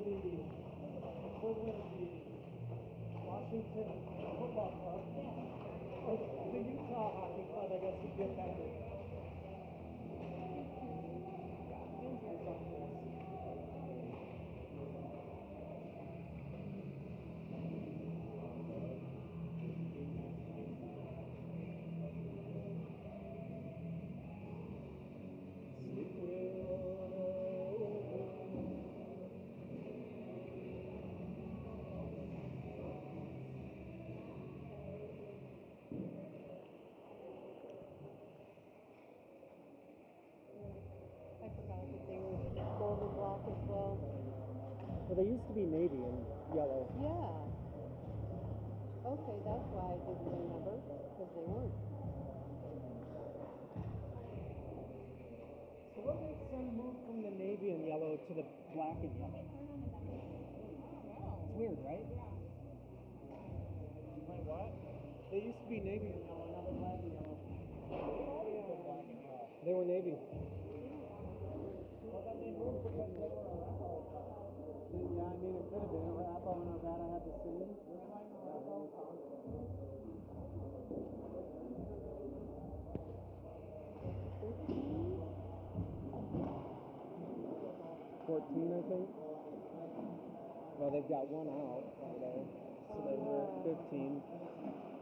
the equivalent of the Washington Football Club. The Utah Hockey Club, I guess would be a better. Well, they used to be navy and yellow. Yeah. Okay, that's why I didn't remember, because they weren't. So what makes them move from the navy and yellow to the black and yellow? It's weird, right? Wait, what? They used to be navy and yellow, now they're black and yellow. They were navy. Well, then they moved because they were a raffle. Yeah, I mean, it could have been a raffle and Arvada had the same. 14, I think. Well, they've got one out over there, so they were at 15.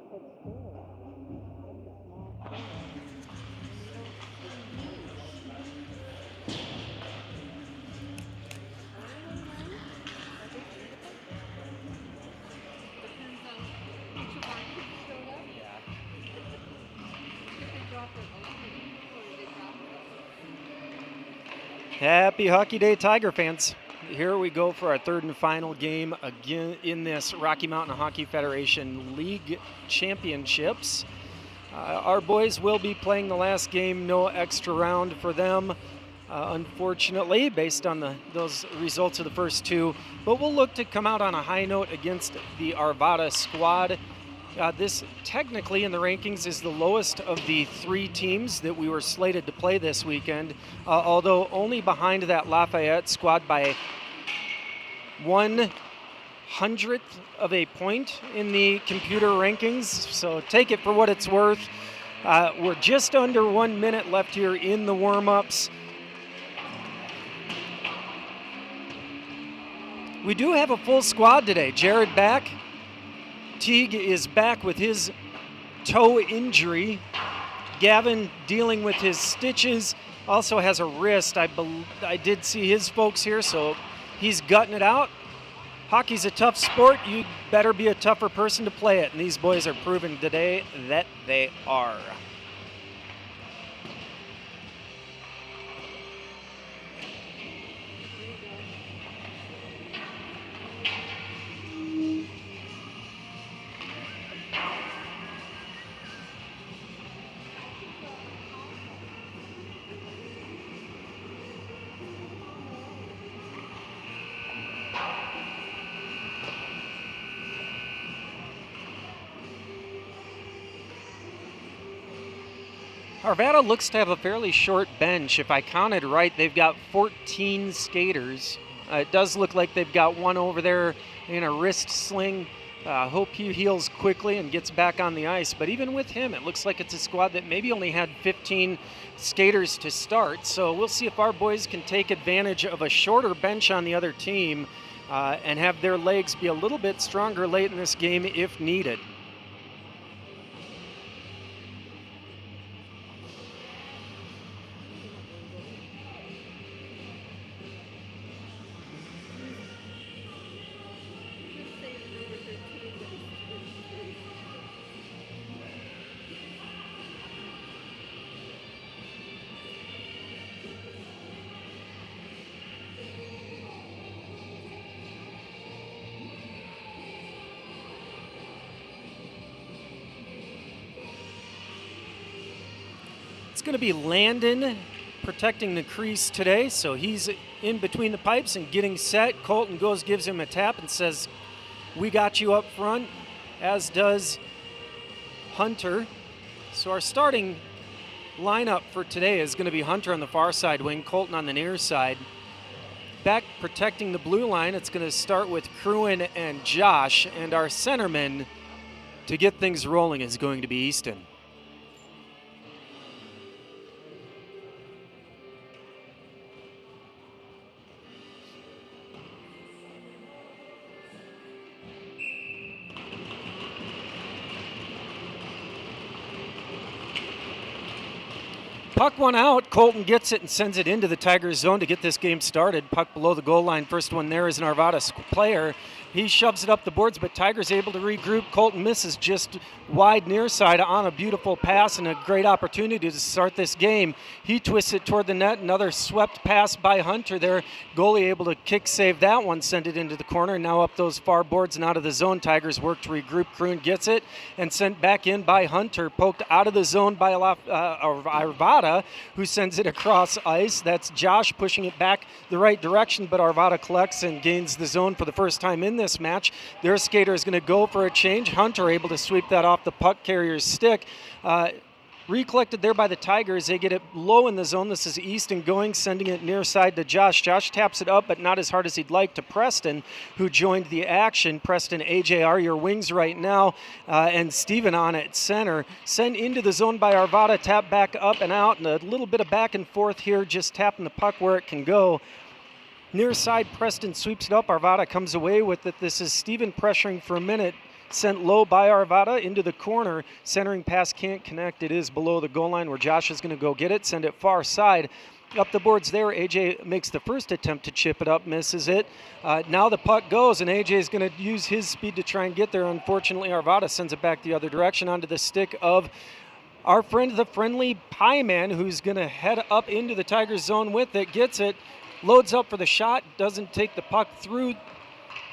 But still. Happy Hockey Day, Tiger fans. Here we go for our third and final game again in this Rocky Mountain Hockey Federation League Championships. Our boys will be playing the last game, no extra round for them, unfortunately, based on those results of the first two. But we'll look to come out on a high note against the Arvada squad. This technically in the rankings is the lowest of the three teams that we were slated to play this weekend, although only behind that Lafayette squad by 1/100th of a point in the computer rankings, so take it for what it's worth. We're just under 1 minute left here in the warm-ups. We do have a full squad today. Jared back. Teague is back with his toe injury. Gavin dealing with his stitches, also has a wrist. I did see his folks here, so he's gutting it out. Hockey's a tough sport. You better be a tougher person to play it, and these boys are proving today that they are. Arvada looks to have a fairly short bench. If I counted right, they've got 14 skaters. It does look like they've got one over there in a wrist sling. Hope he heals quickly and gets back on the ice. But even with him, it looks like it's a squad that maybe only had 15 skaters to start. So we'll see if our boys can take advantage of a shorter bench on the other team and have their legs be a little bit stronger late in this game if needed. It's going to be Landon protecting the crease today, so he's in between the pipes and getting set. Colton gives him a tap and says, "We got you up front," as does Hunter. So our starting lineup for today is going to be Hunter on the far side wing, Colton on the near side. back protecting the blue line. It's going to start with Cruin and Josh, and our centerman to get things rolling is going to be Easton. Puck one out. Colton gets it and sends it into the Tigers zone to get this game started. Puck below the goal line. First one there is an Arvada player. He shoves it up the boards, but Tigers able to regroup. Colton misses just wide near side on a beautiful pass and a great opportunity to start this game. He twists it toward the net. Another swept pass by Hunter there. Goalie able to kick save that one, send it into the corner. Now up those far boards and out of the zone. Tigers work to regroup. Kroon gets it and sent back in by Hunter. Poked out of the zone by Arvada, who sends it across ice. That's Josh pushing it back the right direction, but Arvada collects and gains the zone for the first time in this match. Their skater is going to go for a change. Hunter able to sweep that off the puck carrier's stick. Recollected there by the Tigers. They get it low in the zone. This is Easton going, sending it near side to Josh. Josh taps it up, but not as hard as he'd like, to Preston, who joined the action. Preston, AJ are your wings right now, and Steven on at center. Sent into the zone by Arvada, tap back up and out, and a little bit of back and forth here, just tapping the puck where it can go. Near side, Preston sweeps it up. Arvada comes away with it. This is Steven pressuring for a minute. Sent low by Arvada into the corner. Centering pass can't connect. It is below the goal line where Josh is going to go get it. Send it far side. Up the boards there. AJ makes the first attempt to chip it up. Misses it. Now the puck goes, and AJ is going to use his speed to try and get there. Unfortunately, Arvada sends it back the other direction onto the stick of our friend, the friendly Pie Man, who's going to head up into the Tigers zone with it. Gets it. Loads up for the shot. Doesn't take the puck through.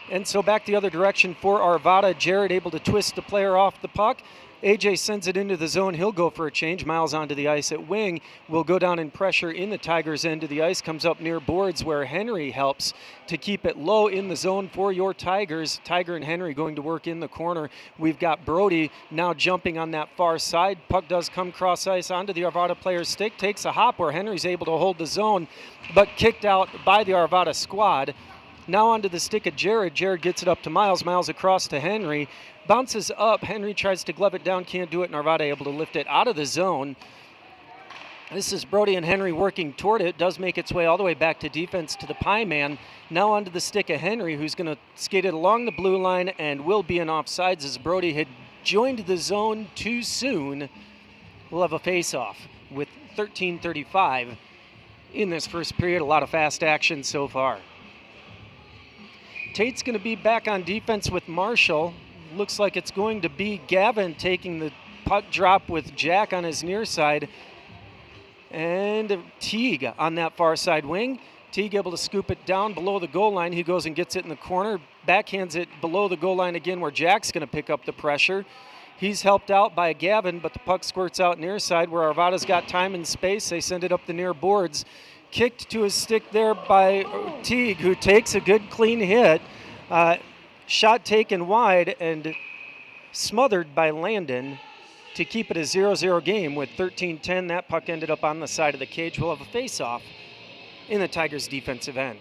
And so back the other direction for Arvada. Jared able to twist the player off the puck. AJ sends it into the zone. He'll go for a change. Miles onto the ice at wing. Will go down in pressure in the Tigers' end of the ice. Comes up near boards where Henry helps to keep it low in the zone for your Tigers. Tiger and Henry going to work in the corner. We've got Brody now jumping on that far side. Puck does come cross ice onto the Arvada player's stick. Takes a hop where Henry's able to hold the zone, but kicked out by the Arvada squad. Now onto the stick of Jared. Jared gets it up to Miles. Miles across to Henry. Bounces up. Henry tries to glove it down. Can't do it. And Arvada able to lift it out of the zone. This is Brody and Henry working toward it. Does make its way all the way back to defense to the Pie Man. Now onto the stick of Henry, who's going to skate it along the blue line and will be in offsides as Brody had joined the zone too soon. We'll have a face-off with 13:35 in this first period. A lot of fast action so far. Tate's going to be back on defense with Marshall. Looks like it's going to be Gavin taking the puck drop with Jack on his near side. And Teague on that far side wing. Teague able to scoop it down below the goal line. He goes and gets it in the corner. Backhands it below the goal line again where Jack's going to pick up the pressure. He's helped out by Gavin, but the puck squirts out near side where Arvada's got time and space. They send it up the near boards. Kicked to his stick there by Teague, who takes a good clean hit. Shot taken wide and smothered by Landon to keep it a 0-0 game with 13-10. That puck ended up on the side of the cage. We'll have a face-off in the Tigers' defensive end.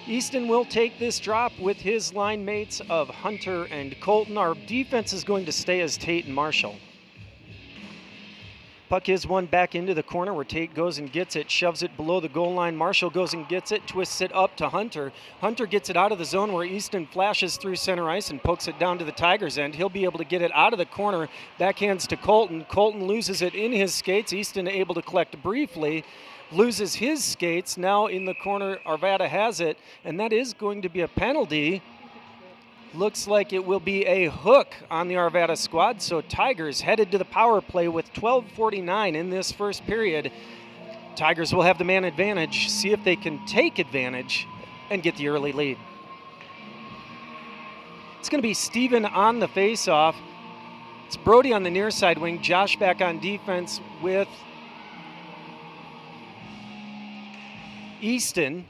Easton will take this drop with his line mates of Hunter and Colton. Our defense is going to stay as Tate and Marshall. Puck is one back into the corner where Tate goes and gets it, shoves it below the goal line. Marshall goes and gets it, twists it up to Hunter. Hunter gets it out of the zone where Easton flashes through center ice and pokes it down to the Tigers' end. He'll be able to get it out of the corner, backhands to Colton. Colton loses it in his skates. Easton able to collect briefly, loses his skates. Now in the corner, Arvada has it, and that is going to be a penalty. Looks like it will be a hook on the Arvada squad, so Tigers headed to the power play with 12:49 in this first period. Tigers will have the man advantage, see if they can take advantage and get the early lead. It's going to be Steven on the face-off. It's Brody on the near side wing, Josh back on defense with Easton.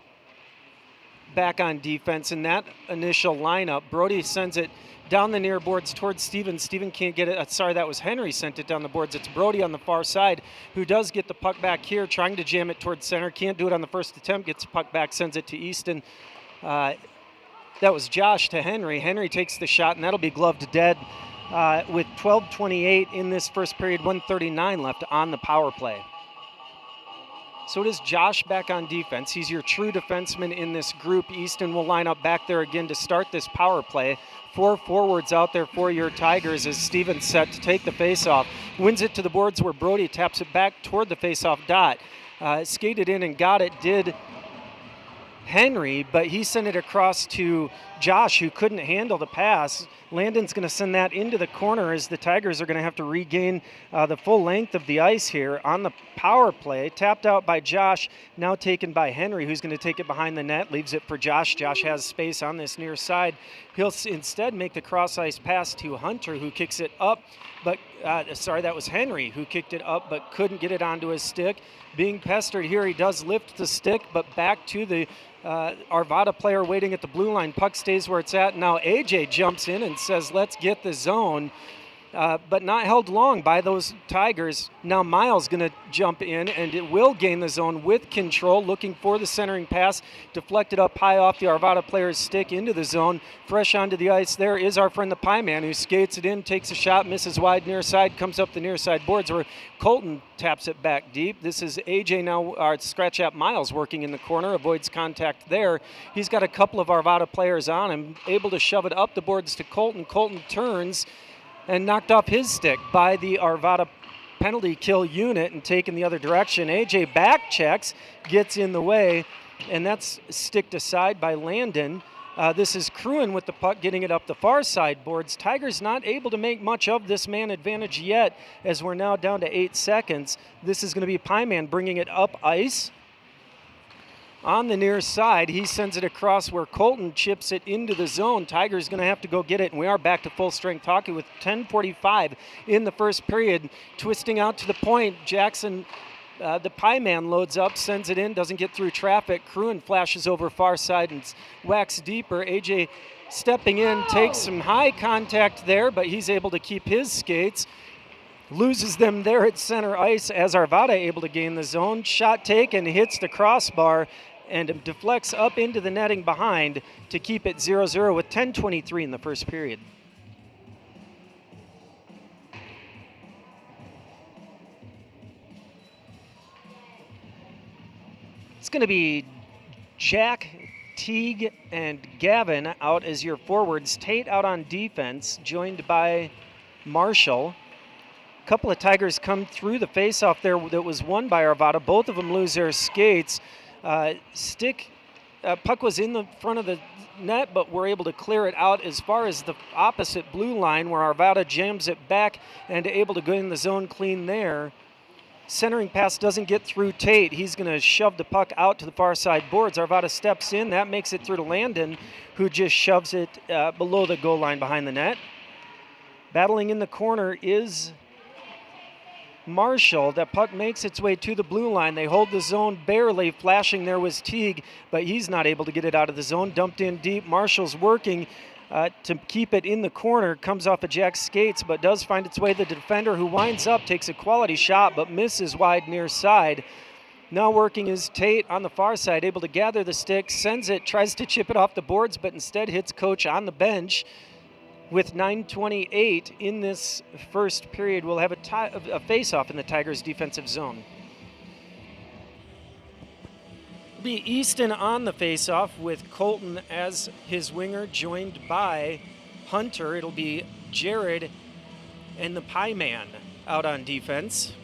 back on defense in that initial lineup. Brody sends it down the near boards towards Steven. Steven can't get it. Sorry, that was Henry sent it down the boards. It's Brody on the far side who does get the puck back here, trying to jam it towards center. Can't do it on the first attempt. Gets the puck back, sends it to Easton. That was Josh to Henry. Henry takes the shot, and that'll be gloved dead with 12:28 in this first period, 1:39 left on the power play. So it is Josh back on defense. He's your true defenseman in this group. Easton will line up back there again to start this power play. 4 forwards out there for your Tigers as Steven's set to take the faceoff. Wins it to the boards where Brody taps it back toward the faceoff dot. Skated in and got it, did Henry, but he sent it across to Josh, who couldn't handle the pass. Landon's going to send that into the corner as the Tigers are going to have to regain the full length of the ice here on the power play. Tapped out by Josh, now taken by Henry, who's going to take it behind the net, leaves it for Josh. Josh has space on this near side. He'll instead make the cross-ice pass to Hunter, who kicks it up, but that was Henry who kicked it up but couldn't get it onto his stick. Being pestered here, he does lift the stick, but back to the Arvada player waiting at the blue line. Puck stays where it's at. Now AJ jumps in and says, let's get the zone. But not held long by those Tigers. Now Miles going to jump in, and it will gain the zone with control, looking for the centering pass, deflected up high off the Arvada player's stick into the zone. Fresh onto the ice there is our friend the Pie Man, who skates it in, takes a shot, misses wide near side, comes up the near side boards where Colton taps it back deep. This is AJ now, scratch at Miles working in the corner, avoids contact there. He's got a couple of Arvada players on him, able to shove it up the boards to Colton. Colton turns and knocked off his stick by the Arvada penalty kill unit and taken the other direction. AJ back checks, gets in the way, and that's sticked aside by Landon. This is Cruin with the puck, getting it up the far side boards. Tigers not able to make much of this man advantage yet, as we're now down to 8 seconds. This is going to be Pie Man bringing it up ice. On the near side, he sends it across where Colton chips it into the zone. Tigers going to have to go get it, and we are back to full-strength hockey with 10:45 in the first period. Twisting out to the point, Jackson, the Pie Man, loads up, sends it in, doesn't get through traffic. Cruin flashes over far side and whacks deeper. AJ stepping in, takes some high contact there, but he's able to keep his skates. Loses them there at center ice as Arvada able to gain the zone. Shot taken, hits the crossbar, and deflects up into the netting behind to keep it 0-0 with 10:23 in the first period. It's going to be Jack, Teague, and Gavin out as your forwards. Tate out on defense, joined by Marshall. A couple of Tigers come through the faceoff there that was won by Arvada. Both of them lose their skates. Puck was in the front of the net, but we're able to clear it out as far as the opposite blue line, where Arvada jams it back and able to go in the zone clean there. Centering pass doesn't get through Tate. He's going to shove the puck out to the far side boards. Arvada steps in. That makes it through to Landon, who just shoves it below the goal line behind the net. Battling in the corner is Marshall. That puck makes its way to the blue line. They hold the zone barely. Flashing there was Teague, but he's not able to get it out of the zone. Dumped in deep. Marshall's working to keep it in the corner. Comes off of Jack's skates, but does find its way to the defender, who winds up, takes a quality shot, but misses wide near side. Now working is Tate on the far side, able to gather the stick, sends it, tries to chip it off the boards, but instead hits Coach on the bench. With 9:28 in this first period, we'll have a face-off in the Tigers' defensive zone. It'll be Easton on the face-off with Colton as his winger, joined by Hunter. It'll be Jared and the Pie Man out on defense.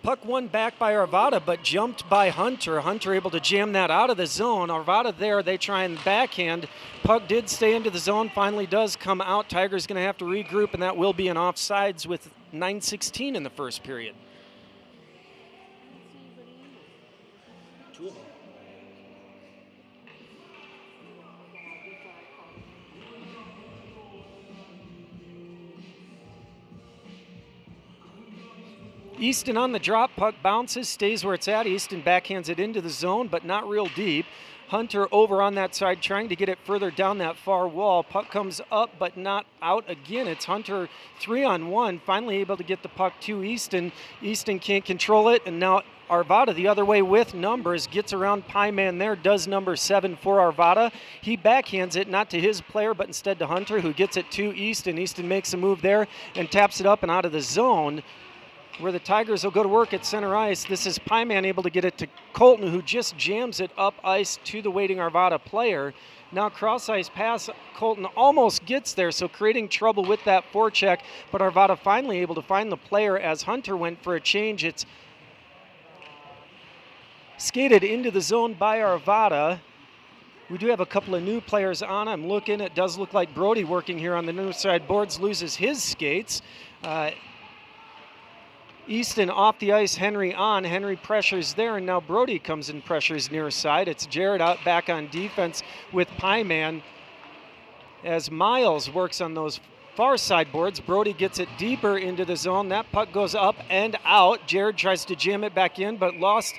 Puck won back by Arvada, but jumped by Hunter. Hunter able to jam that out of the zone. Arvada there, they try and backhand. Puck did stay into the zone, finally does come out. Tigers going to have to regroup, and that will be an offsides with 9:16 in the first period. Easton on the drop, puck bounces, stays where it's at. Easton backhands it into the zone, but not real deep. Hunter over on that side trying to get it further down that far wall. Puck comes up but not out again. It's Hunter 3-on-1, finally able to get the puck to Easton. Easton can't control it, and now Arvada the other way with numbers, gets around Pieman there, does number 7 for Arvada. He backhands it, not to his player, but instead to Hunter, who gets it to Easton. Easton makes a move there and taps it up and out of the zone, where the Tigers will go to work at center ice. This is Pieman able to get it to Colton, who just jams it up ice to the waiting Arvada player. Now cross ice pass, Colton almost gets there, so creating trouble with that forecheck, but Arvada finally able to find the player as Hunter went for a change. It's skated into the zone by Arvada. We do have a couple of new players on. I'm looking, it does look like Brody working here on the near side boards, loses his skates. Easton off the ice, Henry on. Henry pressures there, and now Brody comes and pressures near side. It's Jared out back on defense with Pieman as Miles works on those far side boards. Brody gets it deeper into the zone. That puck goes up and out. Jared tries to jam it back in, but lost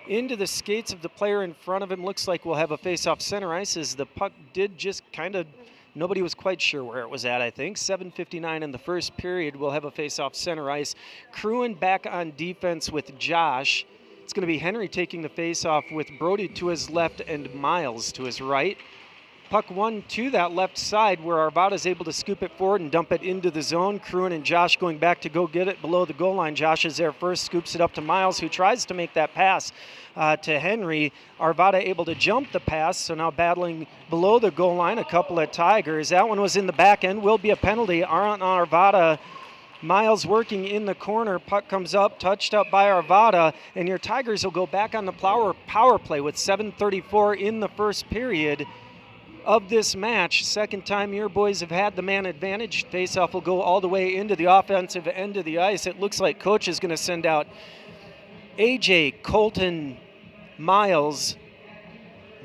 into the skates of the player in front of him. Looks like we'll have a face-off center ice as the puck did just kind of, nobody was quite sure where it was at, I think. 7:59 in the first period. We'll have a face-off center ice. Crewin back on defense with Josh. It's going to be Henry taking the face-off with Brody to his left and Miles to his right. Puck one to that left side where Arvada is able to scoop it forward and dump it into the zone. Crewin and Josh going back to go get it below the goal line. Josh is there first, scoops it up to Miles, who tries to make that pass to Henry. Arvada able to jump the pass, so now battling below the goal line, a couple of Tigers. That one was in the back end, will be a penalty on Arvada. Miles working in the corner, puck comes up, touched up by Arvada, and your Tigers will go back on the power play with 7:34 in the first period of this match. Second time your boys have had the man advantage. Faceoff will go all the way into the offensive end of the ice. It looks like coach is going to send out AJ, Colton, Miles,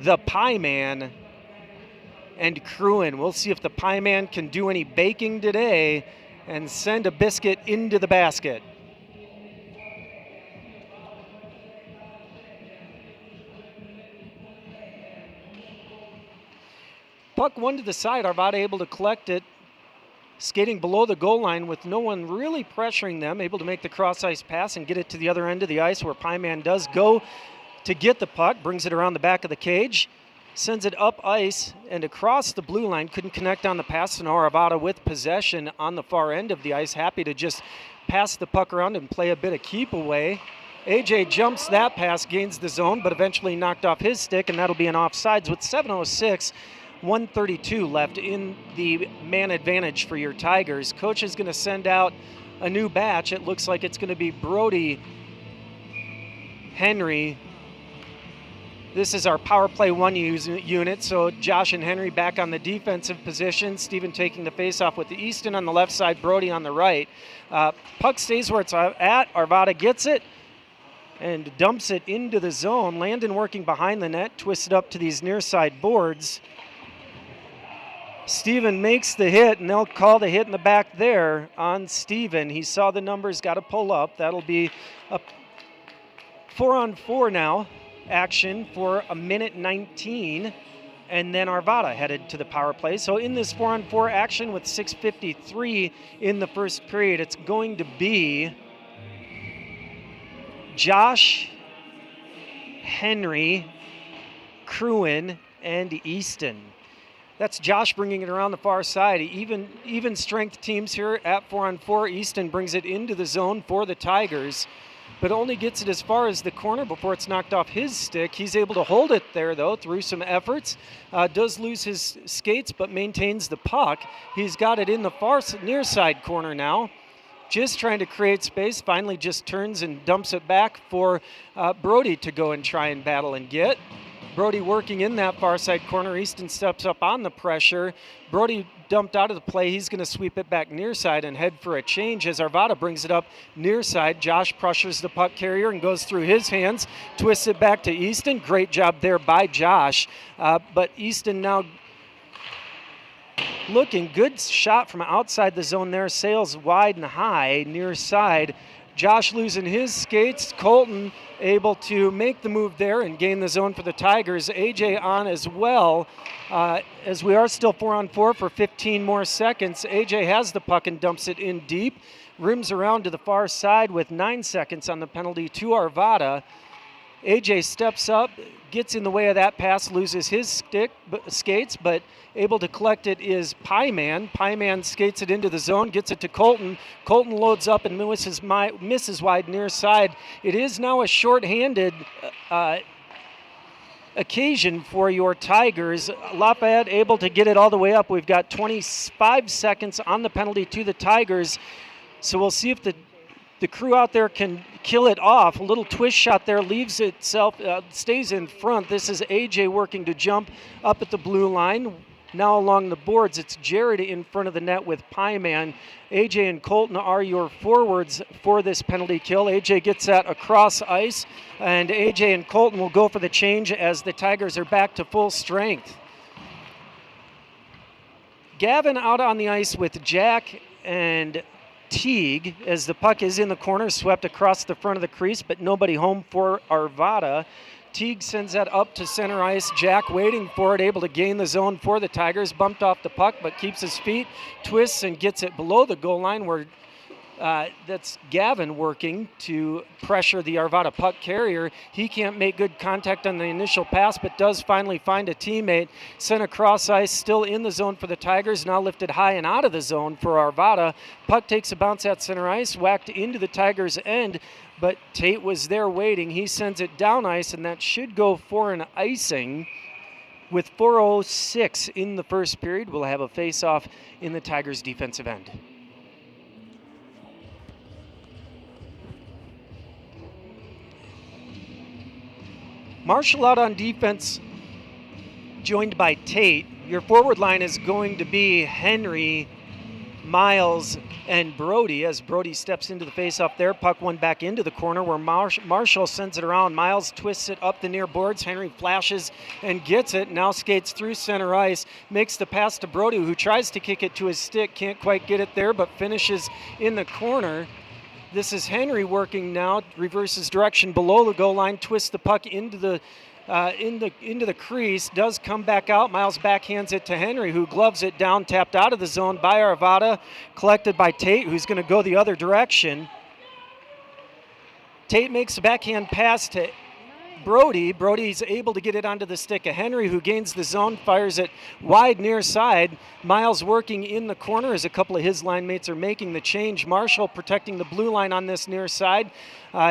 the Pie Man, and Crewin. We'll see if the Pie Man can do any baking today and send a biscuit into the basket. Puck one to the side, Arvada able to collect it, skating below the goal line with no one really pressuring them, able to make the cross-ice pass and get it to the other end of the ice where Pieman does go to get the puck, brings it around the back of the cage, sends it up ice and across the blue line, couldn't connect on the pass, so now Arvada with possession on the far end of the ice, happy to just pass the puck around and play a bit of keep away. AJ jumps that pass, gains the zone, but eventually knocked off his stick, and that'll be an offsides with 7:06. 1:32 left in the man advantage for your Tigers. Coach is going to send out a new batch. It looks like it's going to be Brody, Henry. This is our power play one unit, so Josh and Henry back on the defensive position. Steven taking the faceoff with the Easton on the left side, Brody on the right. Puck stays where it's at. Arvada gets it and dumps it into the zone. Landon working behind the net, twisted up to these near side boards. Steven makes the hit, and they'll call the hit in the back there on Steven. He saw the numbers, got to pull up. That'll be a 4-on-4 now action for 1:19, and then Arvada headed to the power play. So in this 4-on-4 action with 6:53 in the first period, it's going to be Josh, Henry, Crewin, and Easton. That's Josh bringing it around the far side. Even strength teams here at 4-on-4. Easton brings it into the zone for the Tigers, but only gets it as far as the corner before it's knocked off his stick. He's able to hold it there, though, through some efforts. Does lose his skates, but maintains the puck. He's got it in the far near side corner now. Just trying to create space. Finally just turns and dumps it back for Brody to go and try and battle and get. Brody working in that far side corner. Easton steps up on the pressure. Brody dumped out of the play. He's going to sweep it back near side and head for a change as Arvada brings it up near side. Josh pressures the puck carrier and goes through his hands, twists it back to Easton. Great job there by Josh. But Easton now looking good, shot from outside the zone there, sails wide and high near side. Josh losing his skates. Colton able to make the move there and gain the zone for the Tigers. AJ on as well. As we are still 4-on-4 for 15 more seconds, AJ has the puck and dumps it in deep. Rims around to the far side with 9 seconds on the penalty to Arvada. AJ steps up, gets in the way of that pass, loses his skates, but able to collect it is Pieman. Pieman skates it into the zone, gets it to Colton. Colton loads up and misses wide near side. It is now a shorthanded occasion for your Tigers. Lafayette able to get it all the way up. We've got 25 seconds on the penalty to the Tigers. So we'll see if the crew out there can kill it off. A little twist shot there, leaves itself, stays in front. This is AJ working to jump up at the blue line. Now along the boards, it's Jared in front of the net with Pieman. AJ and Colton are your forwards for this penalty kill. AJ gets that across ice, and AJ and Colton will go for the change as the Tigers are back to full strength. Gavin out on the ice with Jack and Teague as the puck is in the corner, swept across the front of the crease, but nobody home for Arvada. Teague sends that up to center ice. Jack waiting for it, able to gain the zone for the Tigers. Bumped off the puck, but keeps his feet, twists, and gets it below the goal line where that's Gavin working to pressure the Arvada puck carrier. He can't make good contact on the initial pass, but does finally find a teammate. Sent across ice, still in the zone for the Tigers, now lifted high and out of the zone for Arvada. Puck takes a bounce at center ice, whacked into the Tigers' end, but Tate was there waiting. He sends it down ice, and that should go for an icing. With 4:06 in the first period, we'll have a face-off in the Tigers' defensive end. Marshall out on defense, joined by Tate. Your forward line is going to be Henry, Miles, and Brody as Brody steps into the faceoff there. Puck one back into the corner where Marshall sends it around. Miles twists it up the near boards. Henry flashes and gets it. Now skates through center ice. Makes the pass to Brody, who tries to kick it to his stick. Can't quite get it there, but finishes in the corner. This is Henry working now, reverses direction below the goal line, twists the puck into the crease, does come back out. Miles backhands it to Henry, who gloves it down, tapped out of the zone by Arvada, collected by Tate, who's going to go the other direction. Tate makes a backhand pass to Brody. Brody's able to get it onto the stick of Henry, who gains the zone, fires it wide near side. Miles working in the corner as a couple of his line mates are making the change. Marshall protecting the blue line on this near side.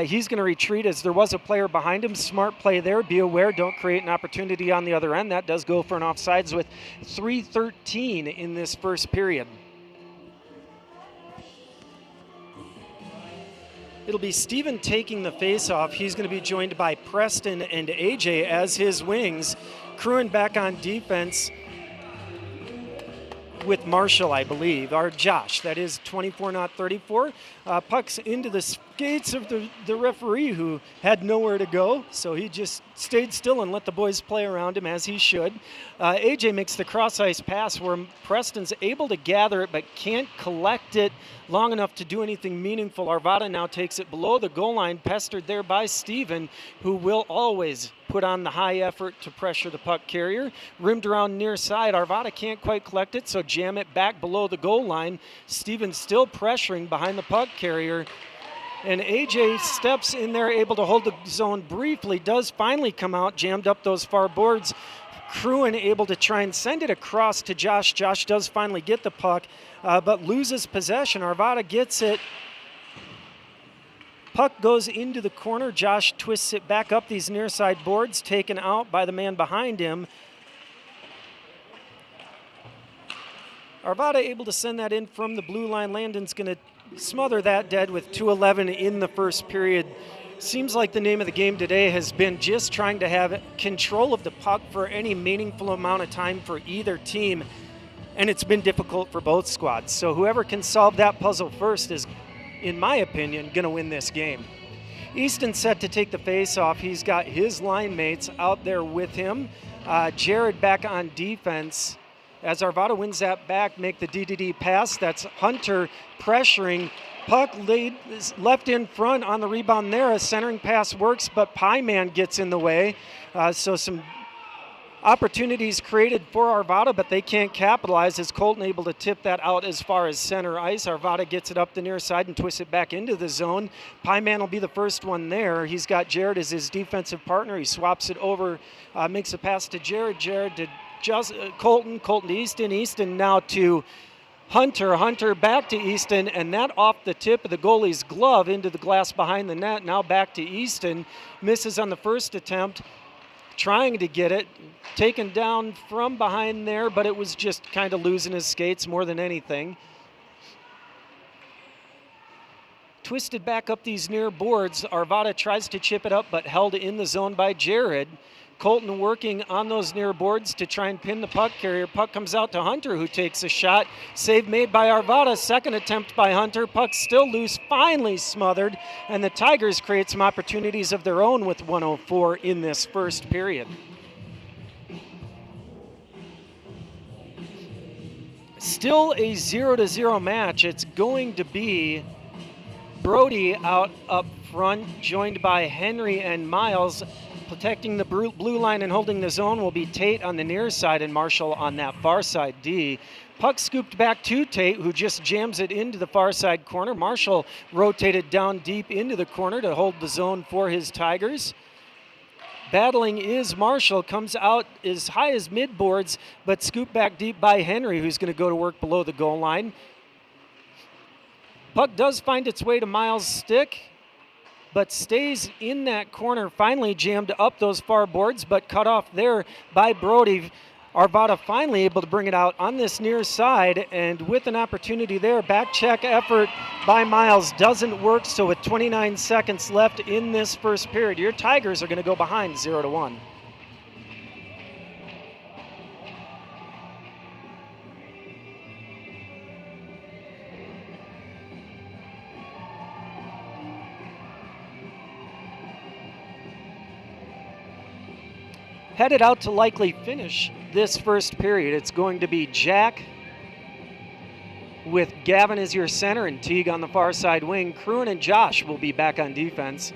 He's going to retreat as there was a player behind him. Smart play there. Be aware, don't create an opportunity on the other end. That does go for an offsides with 3:13 in this first period. It'll be Steven taking the face-off. He's going to be joined by Preston and AJ as his wings. Crewing back on defense with Marshall, I believe, or Josh. That is 24, not 34. Pucks into the skates of the referee, who had nowhere to go, so he just stayed still and let the boys play around him as he should. AJ makes the cross-ice pass where Preston's able to gather it but can't collect it long enough to do anything meaningful. Arvada now takes it below the goal line, pestered there by Steven, who will always put on the high effort to pressure the puck carrier. Rimmed around near side. Arvada can't quite collect it, so jam it back below the goal line. Steven still pressuring behind the puck carrier. And AJ steps in there, able to hold the zone briefly, does finally come out, jammed up those far boards. Crewin able to try and send it across to Josh. Josh does finally get the puck, but loses possession. Arvada gets it. Puck goes into the corner. Josh twists it back up these near side boards, taken out by the man behind him. Arvada able to send that in from the blue line. Landon's going to smother that dead with 2:11 in the first period. Seems like the name of the game today has been just trying to have control of the puck for any meaningful amount of time for either team, and it's been difficult for both squads. So whoever can solve that puzzle first is, in my opinion, going to win this game. Easton set to take the face-off. He's got his line mates out there with him. Jared back on defense. As Arvada wins that back, make the DDD pass. That's Hunter pressuring Puck left in front on the rebound there. A centering pass works, but Pieman gets in the way. So some opportunities created for Arvada, but they can't capitalize as Colton able to tip that out as far as center ice. Arvada gets it up the near side and twists it back into the zone. Pieman will be the first one there. He's got Jared as his defensive partner. He swaps it over, makes a pass to Jared. Jared to Colton. Colton to Easton. Easton now to Hunter. Hunter back to Easton, and that off the tip of the goalie's glove into the glass behind the net. Now back to Easton. Misses on the first attempt. Trying to get it, taken down from behind there, but it was just kind of losing his skates more than anything. Twisted back up these near boards. Arvada tries to chip it up, but held in the zone by Jared. Colton working on those near boards to try and pin the puck carrier. Puck comes out to Hunter, who takes a shot. Save made by Arvada. Second attempt by Hunter. Puck still loose, finally smothered. And the Tigers create some opportunities of their own with 1:04 in this first period. Still a 0-0 match. It's going to be Brody out up front, joined by Henry and Miles. Protecting the blue line and holding the zone will be Tate on the near side and Marshall on that far side D. Puck scooped back to Tate, who just jams it into the far side corner. Marshall rotated down deep into the corner to hold the zone for his Tigers. Battling is Marshall, comes out as high as mid boards, but scooped back deep by Henry, who's going to go to work below the goal line. Puck does find its way to Miles' stick, but stays in that corner, finally jammed up those far boards, but cut off there by Brody. Arvada finally able to bring it out on this near side, and with an opportunity there, back check effort by Miles doesn't work, so with 29 seconds left in this first period, your Tigers are going to go behind 0-1. Headed out to likely finish this first period, it's going to be Jack with Gavin as your center and Teague on the far side wing. Cruin and Josh will be back on defense.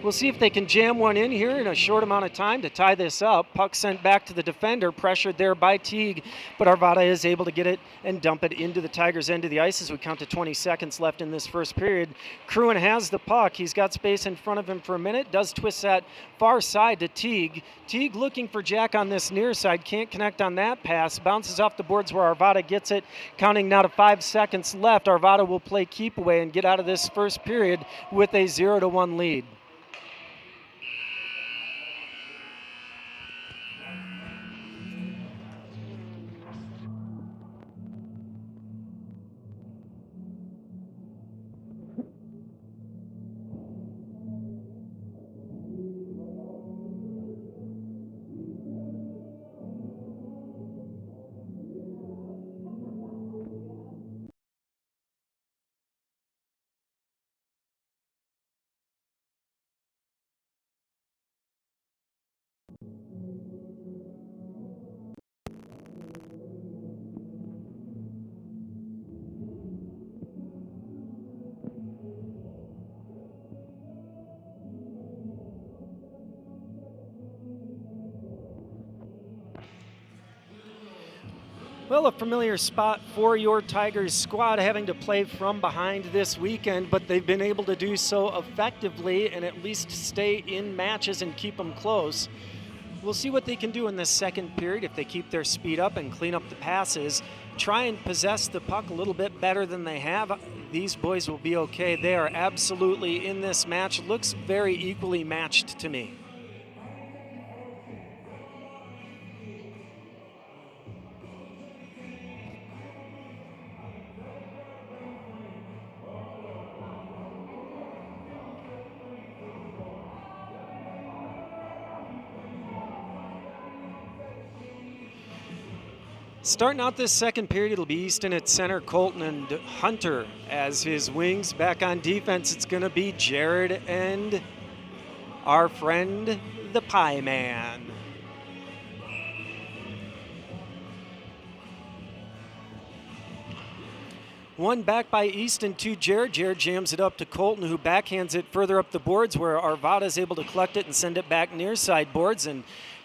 We'll see if they can jam one in here in a short amount of time to tie this up. Puck sent back to the defender, pressured there by Teague, but Arvada is able to get it and dump it into the Tigers' end of the ice as we count to 20 seconds left in this first period. Cruin has the puck. He's got space in front of him for a minute, does twist that far side to Teague. Teague looking for Jack on this near side, can't connect on that pass, bounces off the boards where Arvada gets it. Counting now to 5 seconds left, Arvada will play keep away and get out of this first period with a 0-1 lead. Well, a familiar spot for your Tigers squad, having to play from behind this weekend, but they've been able to do so effectively and at least stay in matches and keep them close. We'll see what they can do in this second period if they keep their speed up and clean up the passes. Try and possess the puck a little bit better than they have. These boys will be okay. They are absolutely in this match. Looks very equally matched to me. Starting out this second period, it'll be Easton at center, Colton and Hunter as his wings. Back on defense, it's going to be Jared and our friend, the Pie Man. One back by Easton to Jared. Jared jams it up to Colton, who backhands it further up the boards, where Arvada is able to collect it and send it back near side boards and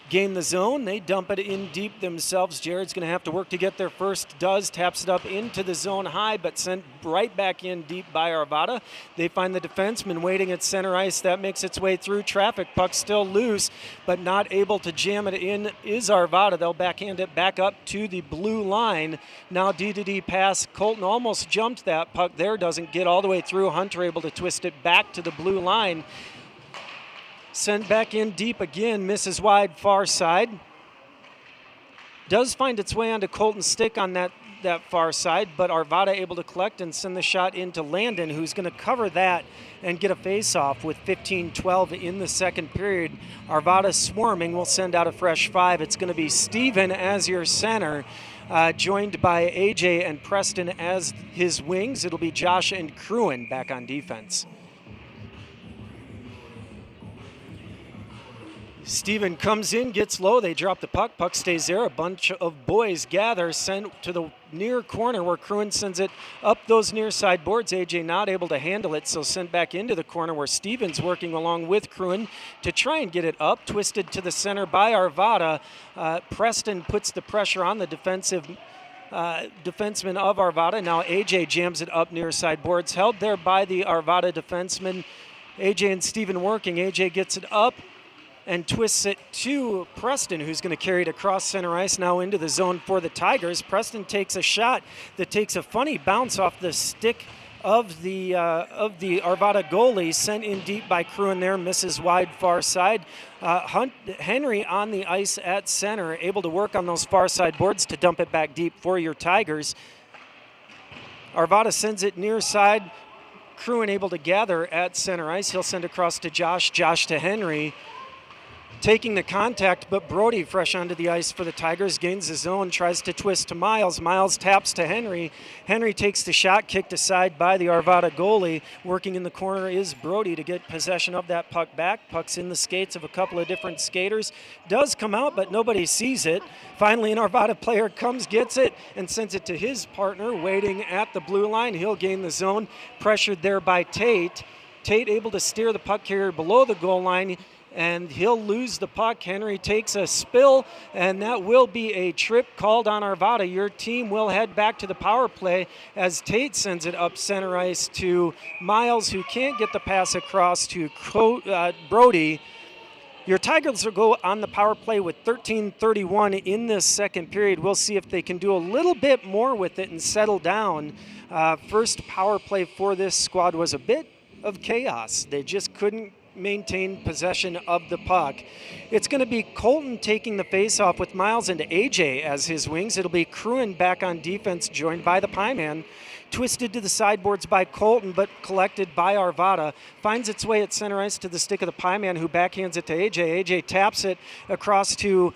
gain the zone. They dump it in deep themselves. Jared's going to have to work to get there first. Does, taps it up into the zone high, but sent right back in deep by Arvada. They find the defenseman waiting at center ice. That makes its way through traffic. Puck still loose, but not able to jam it in is Arvada. They'll backhand it back up to the blue line. Now D-to-D pass. Colton almost jumped that puck there. Doesn't get all the way through. Hunter able to twist it back to the blue line. Sent back in deep again, misses wide far side. Does find its way onto Colton's stick on that far side, but Arvada able to collect and send the shot into Landon, who's going to cover that and get a face-off with 15-12 in the second period. Arvada swarming will send out a fresh 5. It's going to be Steven as your center, joined by AJ and Preston as his wings. It'll be Josh and Cruin back on defense. Steven comes in, gets low, they drop the puck, puck stays there, a bunch of boys gather, sent to the near corner where Cruin sends it up those near side boards. AJ not able to handle it, so sent back into the corner where Steven's working along with Cruin to try and get it up, twisted to the center by Arvada. Preston puts the pressure on the defenseman of Arvada. Now AJ jams it up near side boards, held there by the Arvada defenseman. AJ and Steven working, AJ gets it up and twists it to Preston, who's going to carry it across center ice now into the zone for the Tigers. Preston takes a shot that takes a funny bounce off the stick of the Arvada goalie, sent in deep by Cruin there, misses wide far side. Henry on the ice at center, able to work on those far side boards to dump it back deep for your Tigers. Arvada sends it near side. Cruin able to gather at center ice. He'll send across to Josh, Josh to Henry. Taking the contact, but Brody fresh onto the ice for the Tigers, gains the zone, tries to twist to Miles. Miles taps to Henry. Henry takes the shot, kicked aside by the Arvada goalie. Working in the corner is Brody to get possession of that puck back. Puck's in the skates of a couple of different skaters. Does come out, but nobody sees it. Finally, an Arvada player comes, gets it, and sends it to his partner waiting at the blue line. He'll gain the zone, pressured there by Tate. Tate able to steer the puck carrier below the goal line, and he'll lose the puck. Henry takes a spill, and that will be a trip called on Arvada. Your team will head back to the power play as Tate sends it up center ice to Miles, who can't get the pass across to Brody. Your Tigers will go on the power play with 13:31 in this second period. We'll see if they can do a little bit more with it and settle down. First power play for this squad was a bit of chaos. They just couldn't maintain possession of the puck. It's going to be Colton taking the face-off with Miles and AJ as his wings. It'll be Cruin back on defense, joined by the Pie Man. Twisted to the sideboards by Colton, but collected by Arvada. Finds its way at center ice to the stick of the Pie Man, who backhands it to AJ. AJ taps it across to...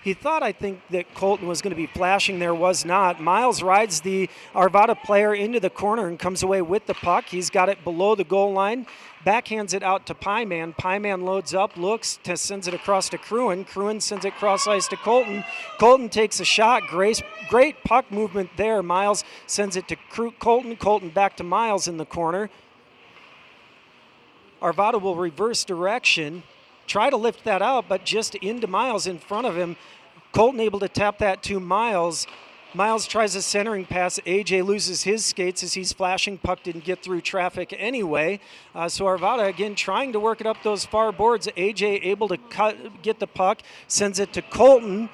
He thought, I think, that Colton was going to be flashing there, was not. Miles rides the Arvada player into the corner and comes away with the puck. He's got it below the goal line. Backhands it out to Pie Man. Pie Man loads up, looks, sends it across to Cruin. Cruin sends it cross ice to Colton. Colton takes a shot. Great puck movement there. Miles sends it to Colton. Colton back to Miles in the corner. Arvada will reverse direction. Try to lift that out, but just into Miles in front of him. Colton able to tap that to Miles. Miles tries a centering pass. AJ loses his skates as he's flashing. Puck didn't get through traffic anyway. So Arvada again trying to work it up those far boards. AJ able to get the puck, sends it to Colton,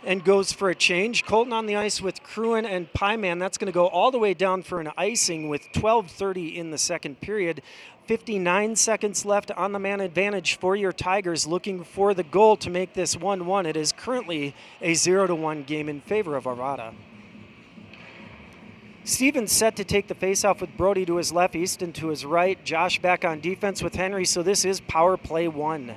and goes for a change. Colton on the ice with Cruin and Pie Man. That's going to go all the way down for an icing with 12:30 in the second period. 59 seconds left on the man advantage for your Tigers, looking for the goal to make this 1-1. It is currently a 0-1 game in favor of Arvada. Steven's set to take the faceoff with Brody to his left, Easton to his right. Josh back on defense with Henry, so this is power play 1.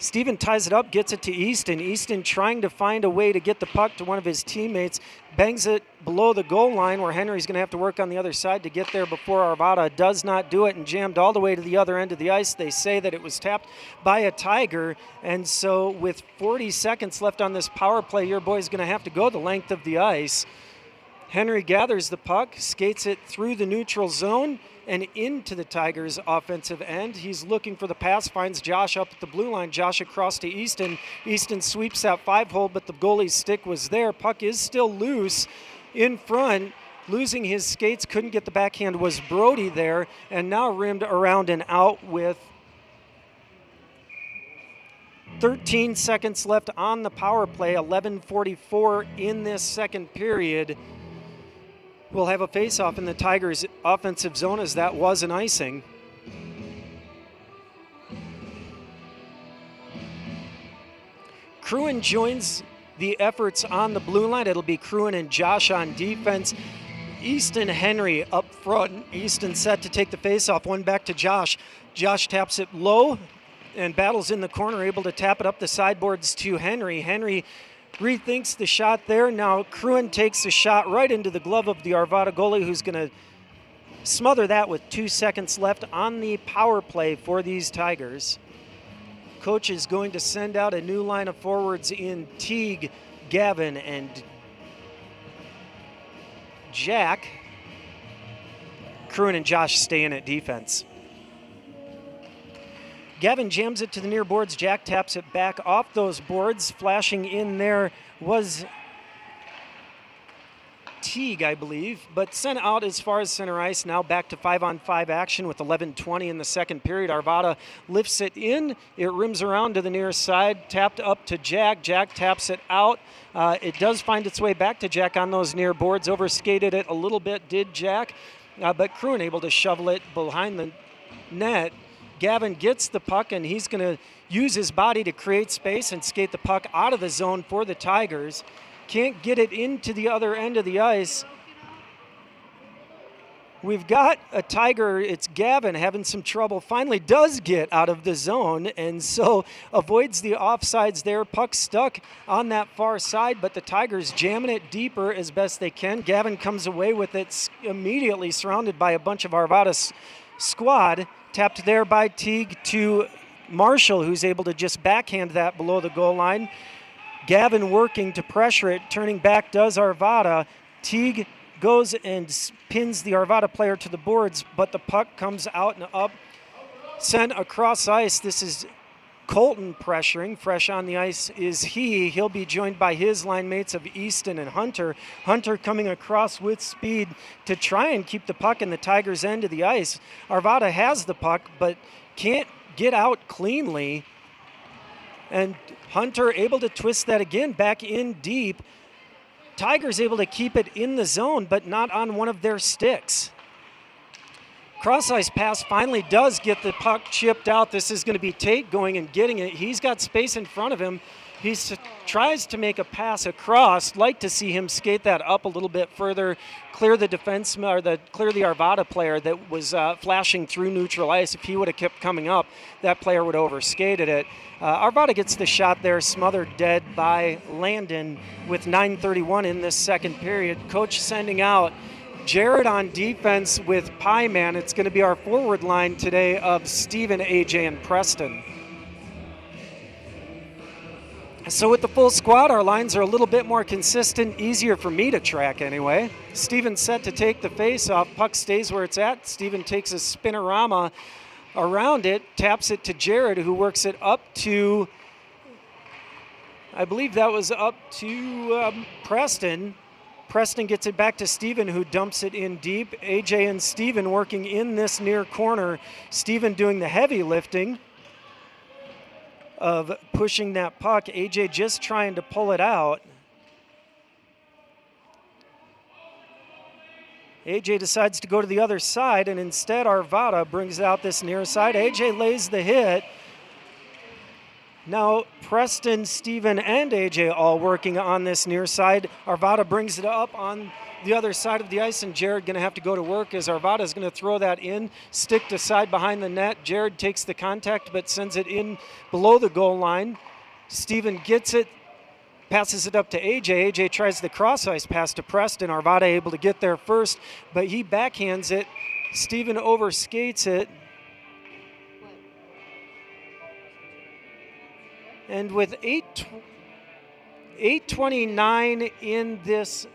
Steven ties it up, gets it to Easton. Easton trying to find a way to get the puck to one of his teammates. Bangs it below the goal line where Henry's going to have to work on the other side to get there before Arvada does not do it, and jammed all the way to the other end of the ice. They say that it was tapped by a Tiger, and so with 40 seconds left on this power play, your boy's going to have to go the length of the ice. Henry gathers the puck, skates it through the neutral zone and into the Tigers' offensive end. He's looking for the pass, finds Josh up at the blue line. Josh across to Easton. Easton sweeps that 5-hole, but the goalie's stick was there. Puck is still loose in front. Losing his skates, couldn't get the backhand, was Brody there, and now rimmed around and out with 13 seconds left on the power play, 11:44 in this second period. We'll have a face-off in the Tigers' offensive zone, as that was an icing. Cruin joins the efforts on the blue line. It'll be Cruin and Josh on defense. Easton Henry up front. Easton set to take the face-off. One back to Josh. Josh taps it low and battles in the corner, able to tap it up the sideboards to Henry. Henry rethinks the shot there. Now Cruin takes the shot right into the glove of the Arvada goalie, who's going to smother that with 2 seconds left on the power play for these Tigers. Coach is going to send out a new line of forwards in Teague, Gavin, and Jack. Cruin and Josh stay in at defense. Gavin jams it to the near boards. Jack taps it back off those boards. Flashing in there was Teague, I believe, but sent out as far as center ice. Now back to 5-on-5 action with 11:20 in the second period. Arvada lifts it in. It rims around to the near side. Tapped up to Jack. Jack taps it out. It does find its way back to Jack on those near boards. Overskated it a little bit, did Jack, but Cruin able to shovel it behind the net. Gavin gets the puck, and he's going to use his body to create space and skate the puck out of the zone for the Tigers. Can't get it into the other end of the ice. We've got a Tiger, it's Gavin, having some trouble. Finally does get out of the zone, and so avoids the offsides there. Puck stuck on that far side, but the Tigers jamming it deeper as best they can. Gavin comes away with it, immediately surrounded by a bunch of Arvada's squad. Tapped there by Teague to Marshall, who's able to just backhand that below the goal line. Gavin working to pressure it. Turning back does Arvada. Teague goes and pins the Arvada player to the boards, but the puck comes out and up. Sent across ice. This is Colton pressuring. Fresh on the ice is he. He'll be joined by his line mates of Easton and Hunter. Hunter coming across with speed to try and keep the puck in the Tigers' end of the ice. Arvada has the puck, but can't get out cleanly. And Hunter able to twist that again back in deep. Tigers able to keep it in the zone, but not on one of their sticks. Cross-ice pass finally does get the puck chipped out. This is going to be Tate going and getting it. He's got space in front of him. He tries to make a pass across. Like to see him skate that up a little bit further, clear the defense, or clear the Arvada player that was flashing through neutral ice. If he would have kept coming up, that player would have overskated it. Arvada gets the shot there, smothered dead by Landon with 9:31 in this second period. Coach sending out Jared on defense with Pieman. It's going to be our forward line today of Steven, AJ, and Preston. So with the full squad, our lines are a little bit more consistent, easier for me to track anyway. Steven set to take the face-off. Puck stays where it's at. Steven takes a spinorama around it, taps it to Jared, who works it up to, I believe that was up to Preston. Preston gets it back to Steven, who dumps it in deep. AJ and Steven working in this near corner. Steven doing the heavy lifting of pushing that puck. AJ just trying to pull it out. AJ decides to go to the other side, and instead Arvada brings out this near side. AJ lays the hit. Now Preston, Steven, and AJ all working on this near side. Arvada brings it up on the other side of the ice, and Jared going to have to go to work as Arvada is going to throw that in, stick to side behind the net. Jared takes the contact but sends it in below the goal line. Steven gets it, passes it up to AJ. AJ tries the cross ice pass to Preston. Arvada able to get there first, but he backhands it. Steven overskates it. And with 8:29 in this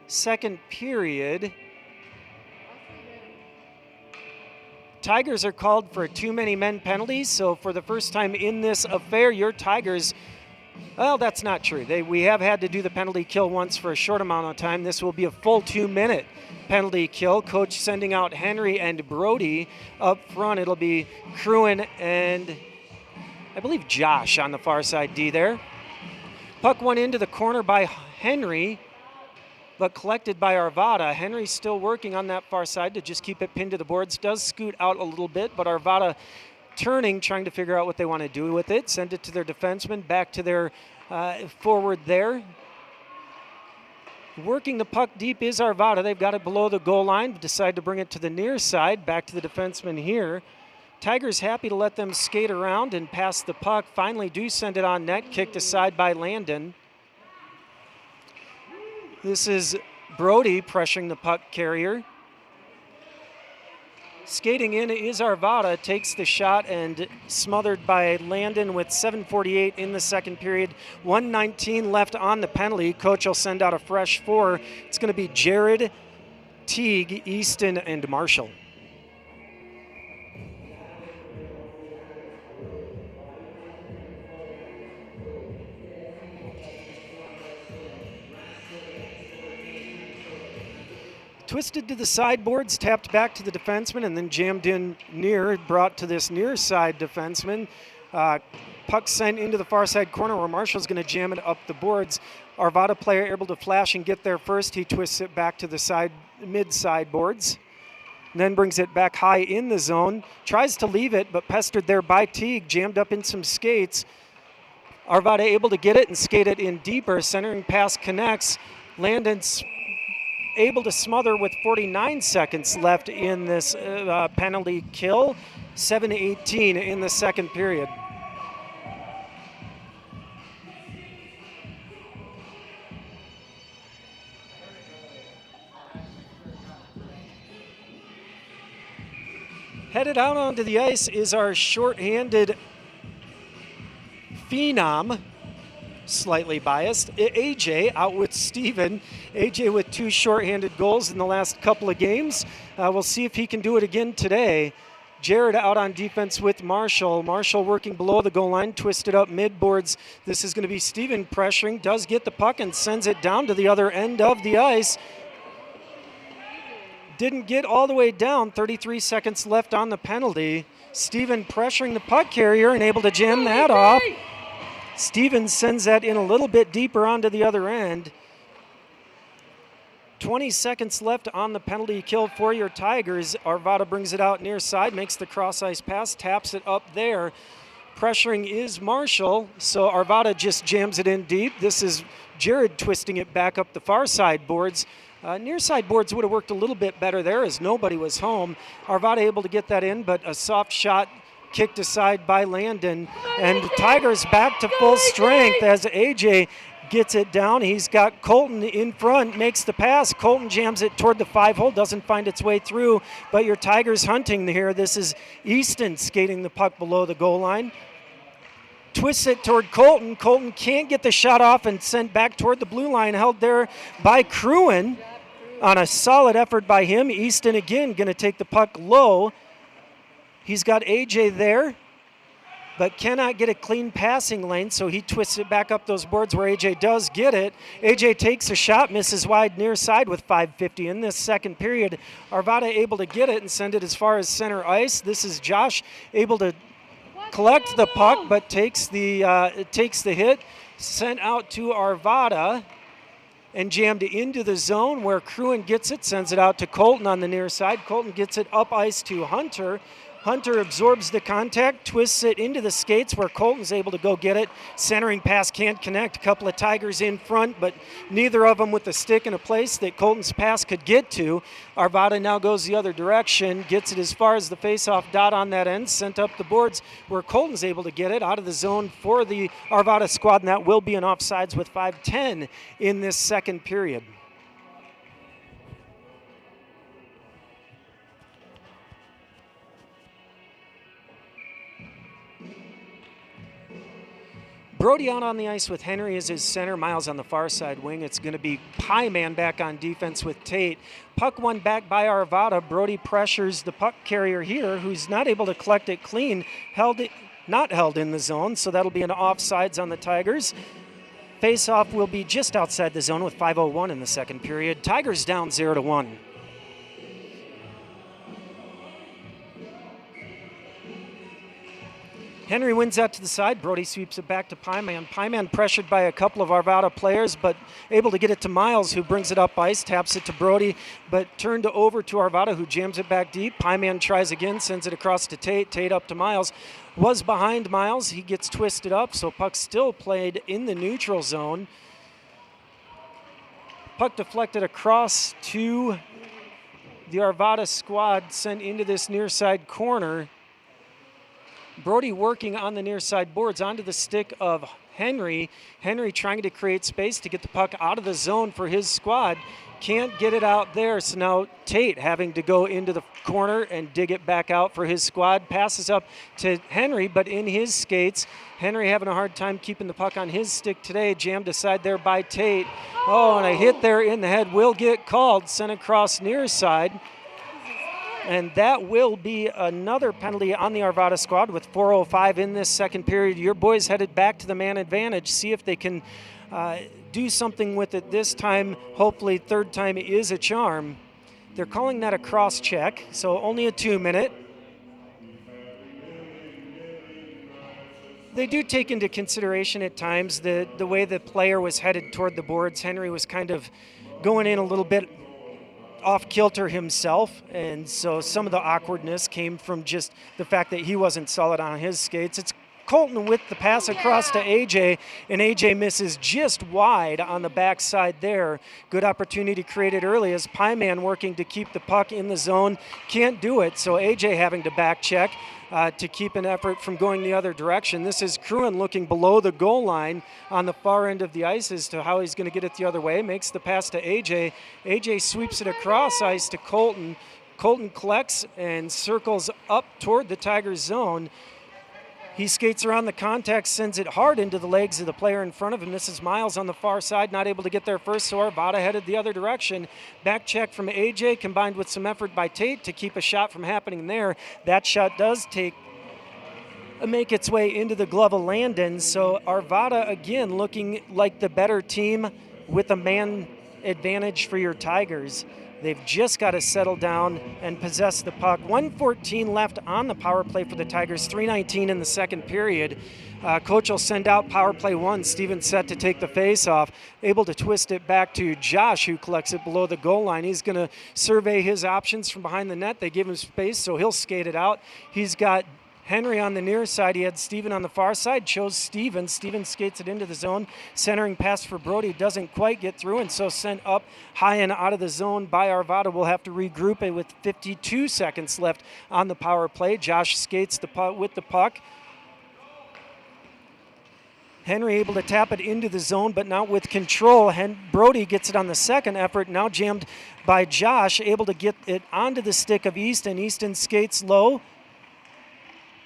second period, Tigers are called for too many men penalties. So for the first time in this affair, your Tigers, well, that's not true. We have had to do the penalty kill once for a short amount of time. This will be a full 2-minute penalty kill. Coach sending out Henry and Brody up front. It'll be Cruin and I believe Josh on the far side D there. Puck went into the corner by Henry, but collected by Arvada. Henry's still working on that far side to just keep it pinned to the boards. Does scoot out a little bit, but Arvada turning, trying to figure out what they want to do with it. Send it to their defenseman, back to their forward there. Working the puck deep is Arvada. They've got it below the goal line, decide to bring it to the near side, back to the defenseman here. Tigers happy to let them skate around and pass the puck. Finally do send it on net, kicked aside by Landon. This is Brody pressuring the puck carrier. Skating in is Arvada, takes the shot and smothered by Landon with 7:48 in the second period. 1:19 left on the penalty. Coach will send out a fresh 4. It's going to be Jared, Teague, Easton, and Marshall. Twisted to the sideboards, tapped back to the defenseman, and then jammed in near, brought to this near side defenseman. Puck sent into the far side corner where Marshall's going to jam it up the boards. Arvada player able to flash and get there first. He twists it back to the side, mid sideboards. Then brings it back high in the zone. Tries to leave it, but pestered there by Teague, jammed up in some skates. Arvada able to get it and skate it in deeper. Centering pass connects. Landon's able to smother with 49 seconds left in this penalty kill. 7:18 in the second period. Headed out onto the ice is our shorthanded phenom, slightly biased, AJ out with Steven. AJ with 2 shorthanded goals in the last couple of games. We'll see if he can do it again today. Jared out on defense with Marshall. Marshall working below the goal line, twisted up mid-boards. This is going to be Steven pressuring, does get the puck and sends it down to the other end of the ice. Didn't get all the way down, 33 seconds left on the penalty. Steven pressuring the puck carrier and able to jam that off. Steven sends that in a little bit deeper onto the other end. 20 seconds left on the penalty kill for your Tigers. Arvada brings it out near side, makes the cross ice pass, taps it up there. Pressuring is Marshall, so Arvada just jams it in deep. This is Jared twisting it back up the far side boards. Near side boards would have worked a little bit better there as nobody was home. Arvada able to get that in, but a soft shot kicked aside by Landon, and the Tigers back to full strength as AJ gets it down. He's got Colton in front, makes the pass. Colton jams it toward the 5-hole, doesn't find its way through, but your Tigers hunting here. This is Easton skating the puck below the goal line. Twists it toward Colton. Colton can't get the shot off and sent back toward the blue line, held there by Cruin on a solid effort by him. Easton again going to take the puck low. He's got AJ there, but cannot get a clean passing lane, so he twists it back up those boards where AJ does get it. AJ takes a shot, misses wide near side with 5:50 in this second period. Arvada able to get it and send it as far as center ice. This is Josh able to collect the puck, but takes the hit, sent out to Arvada, and jammed into the zone where Cruin gets it, sends it out to Colton on the near side. Colton gets it up ice to Hunter. Hunter absorbs the contact, twists it into the skates where Colton's able to go get it. Centering pass can't connect. A couple of Tigers in front, but neither of them with the stick in a place that Colton's pass could get to. Arvada now goes the other direction, gets it as far as the face-off dot on that end, sent up the boards where Colton's able to get it out of the zone for the Arvada squad, and that will be an offsides with 5:10 in this second period. Brody out on the ice with Henry as his center. Miles on the far side wing. It's going to be Pie Man back on defense with Tate. Puck won back by Arvada. Brody pressures the puck carrier here, who's not able to collect it clean. Not held in the zone, so that'll be an offsides on the Tigers. Face-off will be just outside the zone with 5:01 in the second period. Tigers down 0-1. Henry wins out to the side. Brody sweeps it back to Pieman. Pieman pressured by a couple of Arvada players, but able to get it to Miles, who brings it up ice, taps it to Brody, but turned over to Arvada, who jams it back deep. Pieman tries again, sends it across to Tate. Tate up to Miles. Was behind Miles. He gets twisted up, so puck still played in the neutral zone. Puck deflected across to the Arvada squad, sent into this near side corner. Brody working on the near side boards onto the stick of Henry. Henry trying to create space to get the puck out of the zone for his squad. Can't get it out there, so now Tate having to go into the corner and dig it back out for his squad. Passes up to Henry, but in his skates. Henry having a hard time keeping the puck on his stick today. Jammed aside there by Tate. Oh, and a hit there in the head will get called. Sent across near side. And that will be another penalty on the Arvada squad with 4:05 in this second period. Your boys headed back to the man advantage. See if they can do something with it this time. Hopefully third time is a charm. They're calling that a cross check, so only a 2-minute. They do take into consideration at times the way the player was headed toward the boards. Henry was kind of going in a little bit off kilter himself, and so some of the awkwardness came from just the fact that he wasn't solid on his skates. It's Colton with the pass across to AJ, and AJ misses just wide on the backside there. Good opportunity created early as Pieman working to keep the puck in the zone. Can't do it, so AJ having to back check to keep an effort from going the other direction. This is Cruin looking below the goal line on the far end of the ice as to how he's going to get it the other way. Makes the pass to AJ. AJ sweeps it across ice to Colton. Colton collects and circles up toward the Tigers zone. He skates around the contact, sends it hard into the legs of the player in front of him. This is Miles on the far side, not able to get there first, so Arvada headed the other direction. Back check from AJ combined with some effort by Tate to keep a shot from happening there. That shot does make its way into the glove of Landon, so Arvada again looking like the better team with a man advantage for your Tigers. They've just got to settle down and possess the puck. 1:14 left on the power play for the Tigers, 3:19 in the second period. Coach will send out power play one. Steven set to take the face-off, able to twist it back to Josh, who collects it below the goal line. He's going to survey his options from behind the net. They give him space, so he'll skate it out. He's got Henry on the near side. He had Steven on the far side, chose Steven. Steven skates it into the zone. Centering pass for Brody doesn't quite get through, and so sent up high and out of the zone by Arvada. We'll have to regroup it with 52 seconds left on the power play. Josh skates with the puck. Henry able to tap it into the zone, but not with control. Brody gets it on the second effort, now jammed by Josh, able to get it onto the stick of Easton. Easton skates low.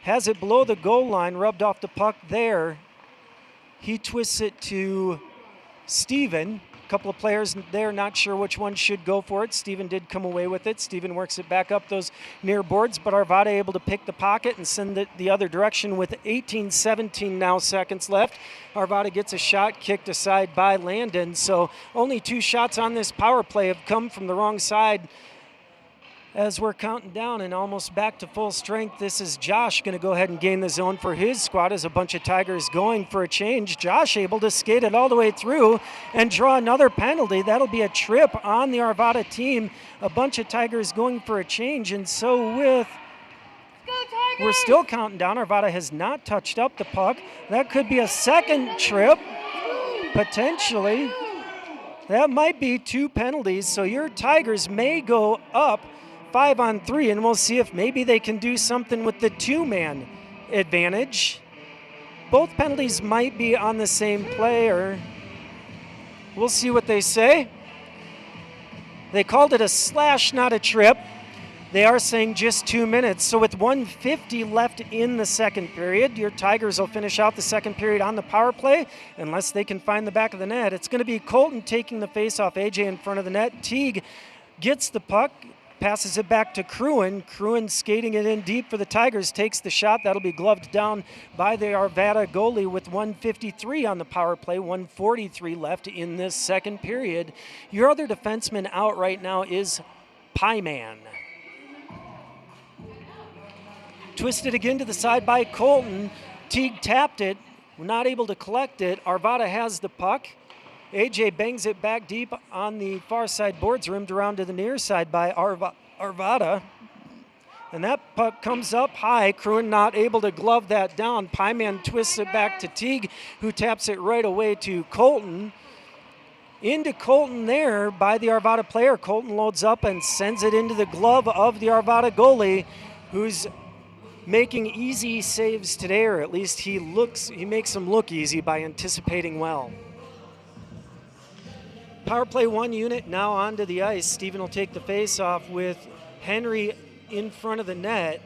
Has it below the goal line, rubbed off the puck there. He twists it to Steven. A couple of players there, not sure which one should go for it. Steven did come away with it. Steven works it back up those near boards, but Arvada able to pick the pocket and send it the other direction with 17 now seconds left. Arvada gets a shot kicked aside by Landon. So only 2 shots on this power play have come from the wrong side. As we're counting down and almost back to full strength, this is Josh going to go ahead and gain the zone for his squad as a bunch of Tigers going for a change. Josh able to skate it all the way through and draw another penalty. That'll be a trip on the Arvada team. A bunch of Tigers going for a change, and so with We're still counting down. Arvada has not touched up the puck. That could be a second trip, potentially. That might be 2 penalties, so your Tigers may go up 5-on-3, and we'll see if maybe they can do something with the 2-man advantage. Both penalties might be on the same player. We'll see what they say. They called it a slash, not a trip. They are saying just 2 minutes. So with 1:50 left in the second period, your Tigers will finish out the second period on the power play unless they can find the back of the net. It's going to be Colton taking the face-off. AJ in front of the net. Teague gets the puck, passes it back to Cruin. Cruin skating it in deep for the Tigers, takes the shot. That'll be gloved down by the Arvada goalie with 1:53 on the power play, 1:43 left in this second period. Your other defenseman out right now is Pyman. Twisted again to the side by Colton. Teague tapped it, not able to collect it. Arvada has the puck. AJ bangs it back deep on the far side boards, rimmed around to the near side by Arvada. And that puck comes up high. Cruin not able to glove that down. Pyman twists it back to Teague, who taps it right away to Colton. Into Colton there by the Arvada player. Colton loads up and sends it into the glove of the Arvada goalie, who's making easy saves today, or at least he makes them look easy by anticipating well. Power play 1 unit now onto the ice. Steven will take the face off with Henry in front of the net.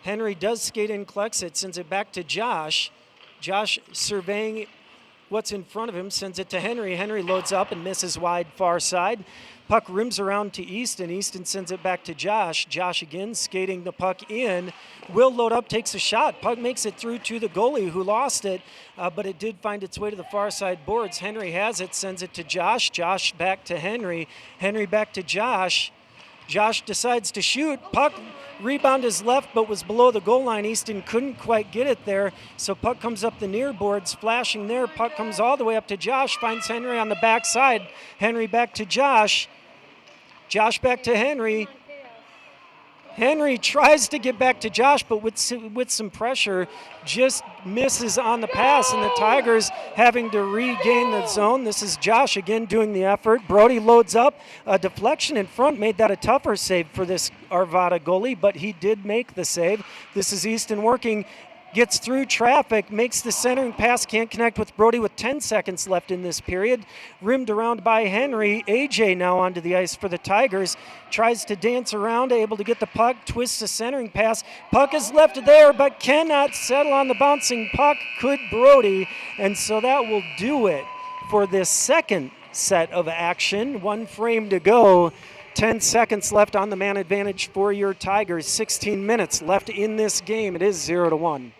Henry does skate in, collects it, sends it back to Josh. Josh surveying what's in front of him, sends it to Henry. Henry loads up and misses wide far side. Puck rims around to Easton. Easton sends it back to Josh. Josh again skating the puck in. Will load up, takes a shot. Puck makes it through to the goalie who lost it, but it did find its way to the far side boards. Henry has it, sends it to Josh. Josh back to Henry. Henry back to Josh. Josh decides to shoot. Puck rebound is left, but was below the goal line. Easton couldn't quite get it there, so puck comes up the near boards, flashing there. Puck comes all the way up to Josh, finds Henry on the backside. Henry back to Josh. Josh back to Henry. Henry tries to get back to Josh, but with some pressure, just misses on the pass, and the Tigers having to regain the zone. This is Josh again doing the effort. Brody loads up. A deflection in front made that a tougher save for this Arvada goalie, but he did make the save. This is Easton working. Gets through traffic, makes the centering pass, can't connect with Brody with 10 seconds left in this period. Rimmed around by Henry. AJ now onto the ice for the Tigers. Tries to dance around, able to get the puck, twists a centering pass. Puck is left there, but cannot settle on the bouncing puck. Could Brody, and so that will do it for this second set of action. 1 frame to go. 10 seconds left on the man advantage for your Tigers. 16 minutes left in this game. It is 0-1.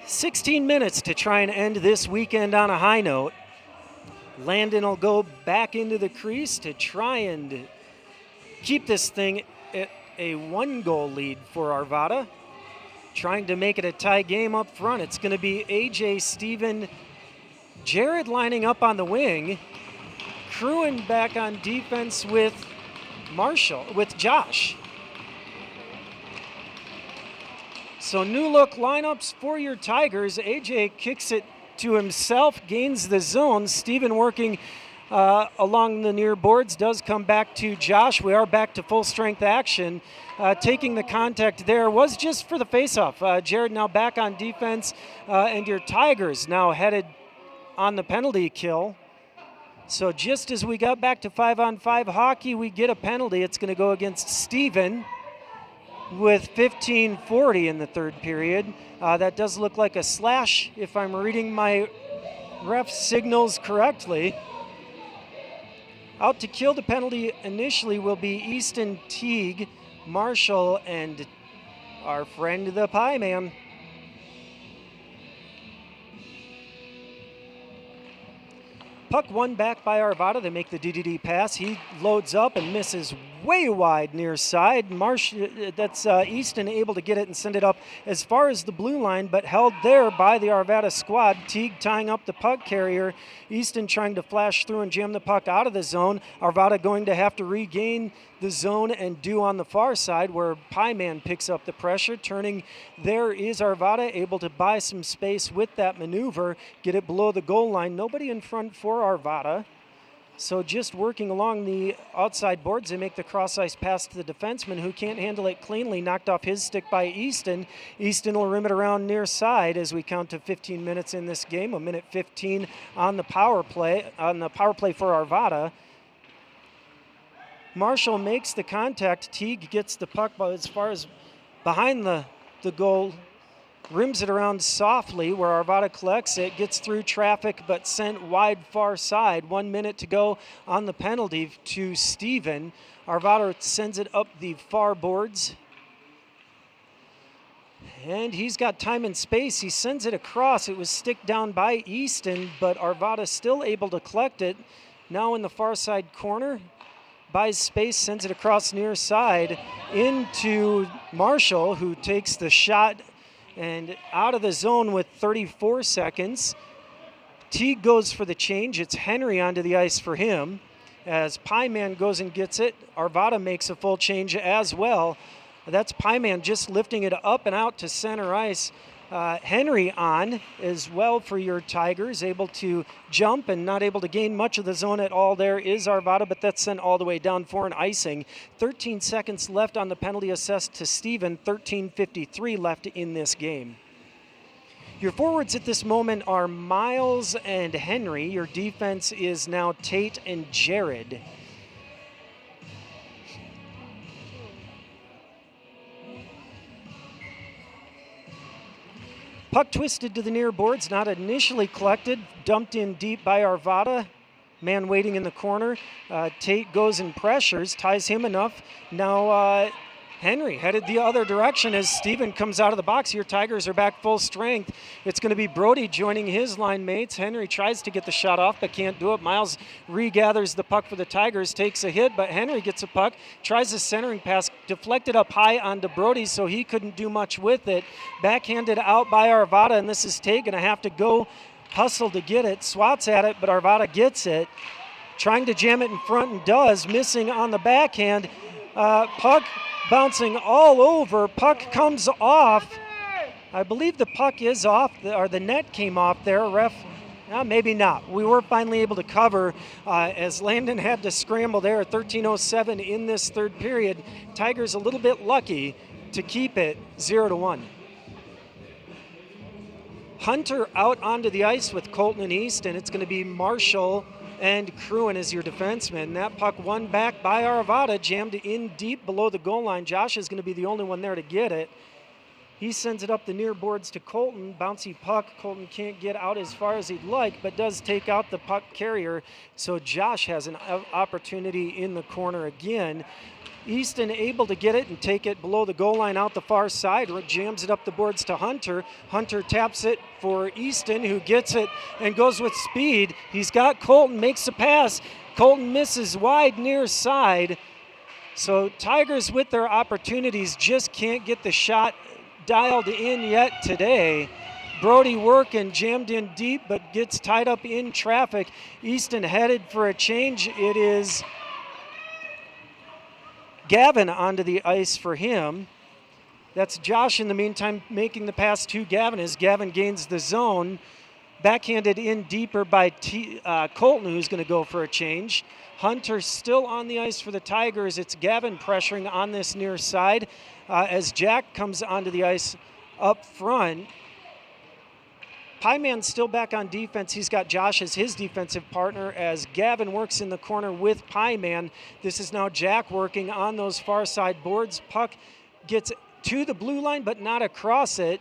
"16 minutes to try and end this weekend on a high note." Landon will go back into the crease to try and keep this thing at a 1-goal lead for Arvada. Trying to make it a tie game up front. It's going to be AJ, Steven, Jared lining up on the wing. Cruin back on defense with Josh. So new look lineups for your Tigers. AJ kicks it to himself, gains the zone. Steven working along the near boards, does come back to Josh. We are back to full strength action. Taking the contact there was just for the faceoff. Jared now back on defense, and your Tigers now headed on the penalty kill. So just as we got back to 5-on-5 hockey, we get a penalty. It's going to go against Steven with 15:40 in the third period. That does look like a slash if I'm reading my ref signals correctly. Out to kill the penalty initially will be Easton, Teague, Marshall, and our friend the Pie Man. Puck won back by Arvada. They make the DDD pass. He loads up and misses way wide near side. Easton able to get it and send it up as far as the blue line, but held there by the Arvada squad. Teague tying up the puck carrier. Easton trying to flash through and jam the puck out of the zone. Arvada going to have to regain the zone and do on the far side where Pie Man picks up the pressure. Turning there is Arvada, able to buy some space with that maneuver, get it below the goal line. Nobody in front for Arvada. So just working along the outside boards, they make the cross-ice pass to the defenseman who can't handle it cleanly, knocked off his stick by Easton. Easton will rim it around near side as we count to 15 minutes in this game, a minute 15 on the power play for Arvada. Marshall makes the contact. Teague gets the puck as far as behind the goal, rims it around softly where Arvada collects it, gets through traffic but sent wide far side. 1 minute to go on the penalty to Steven. Arvada sends it up the far boards. And he's got time and space. He sends it across. It was stick down by Easton, but Arvada still able to collect it. Now in the far side corner. Buys space, sends it across near side into Marshall, who takes the shot and out of the zone with 34 seconds. Teague goes for the change. It's Henry onto the ice for him. As Pie Man goes and gets it, Arvada makes a full change as well. That's Pie Man just lifting it up and out to center ice. Henry on as well for your Tigers, able to jump and not able to gain much of the zone at all. There is Arvada, but that's sent all the way down for an icing. 13 seconds left on the penalty assessed to Steven, 13:53 left in this game. Your forwards at this moment are Miles and Henry. Your defense is now Tate and Jared. Puck twisted to the near boards, not initially collected, dumped in deep by Arvada. Man waiting in the corner. Tate goes and pressures, ties him enough. Now Henry headed the other direction as Steven comes out of the box. Your Tigers are back full strength. It's going to be Brody joining his line mates. Henry tries to get the shot off but can't do it. Miles regathers the puck for the Tigers, takes a hit, but Henry gets a puck, tries a centering pass, deflected up high onto Brody, so he couldn't do much with it. Backhanded out by Arvada, and this is Tate going to have to go hustle to get it. Swats at it, but Arvada gets it. Trying to jam it in front and does, missing on the backhand. Puck bouncing all over. Puck comes off. I believe the puck is off, or the net came off there. Ref, maybe not. We were finally able to cover as Landon had to scramble there at 13:07 in this third period. Tigers a little bit lucky to keep it 0-1. Hunter out onto the ice with Colton and East, and it's going to be Marshall and Cruin as your defenseman. That puck won back by Arvada, jammed in deep below the goal line. Josh is going to be the only one there to get it. He sends it up the near boards to Colton. Bouncy puck. Colton can't get out as far as he'd like, but does take out the puck carrier. So Josh has an opportunity in the corner again. Easton able to get it and take it below the goal line out the far side. Jams it up the boards to Hunter. Hunter taps it for Easton, who gets it and goes with speed. He's got Colton, makes the pass. Colton misses wide near side. So Tigers with their opportunities just can't get the shot dialed in yet today. Brody working, jammed in deep, but gets tied up in traffic. Easton headed for a change. It is Gavin onto the ice for him. That's Josh in the meantime making the pass to Gavin as Gavin gains the zone. Backhanded in deeper by Colton, who's going to go for a change. Hunter still on the ice for the Tigers. It's Gavin pressuring on this near side as Jack comes onto the ice up front. Pieman still back on defense. He's got Josh as his defensive partner as Gavin works in the corner with Pieman. This is now Jack working on those far side boards. Puck gets to the blue line but not across it.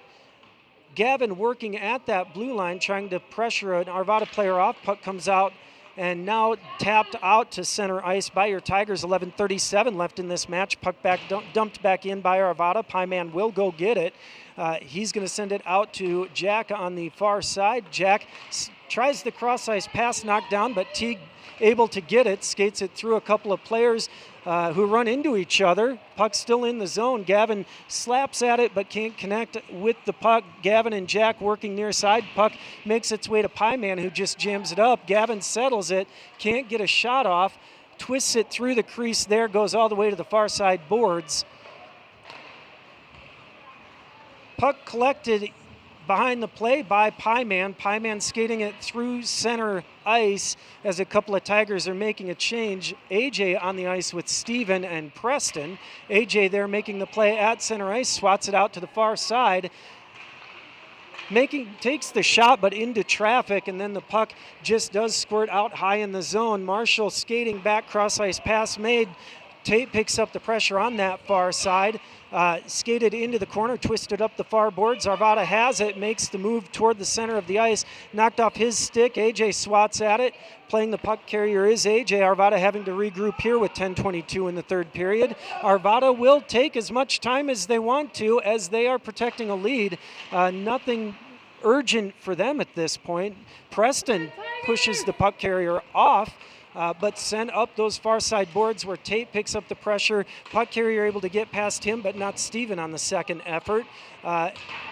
Gavin working at that blue line trying to pressure an Arvada player off. Puck comes out and now tapped out to center ice by your Tigers. 11:37 left in this match. Puck back dumped back in by Arvada. Pieman will go get it. He's going to send it out to Jack on the far side. Jack tries the cross ice pass, knocked down, but Teague able to get it, skates it through a couple of players who run into each other. Puck still in the zone. Gavin slaps at it but can't connect with the puck. Gavin and Jack working near side. Puck makes its way to Pieman, who just jams it up. Gavin settles it, can't get a shot off, twists it through the crease there, goes all the way to the far side boards. Puck collected behind the play by Pieman. Pieman skating it through center ice as a couple of Tigers are making a change. AJ on the ice with Steven and Preston. AJ there making the play at center ice, swats it out to the far side. Takes the shot but into traffic, and then the puck just does squirt out high in the zone. Marshall skating back, cross ice pass made. Tate picks up the pressure on that far side. Skated into the corner, twisted up the far boards. Arvada has it, makes the move toward the center of the ice. Knocked off his stick. AJ swats at it. Playing the puck carrier is AJ. Arvada having to regroup here with 10:22 in the third period. Arvada will take as much time as they want to as they are protecting a lead. Nothing urgent for them at this point. Preston pushes the puck carrier off. But send up those far side boards where Tate picks up the pressure. Puck carrier able to get past him, but not Steven on the second effort.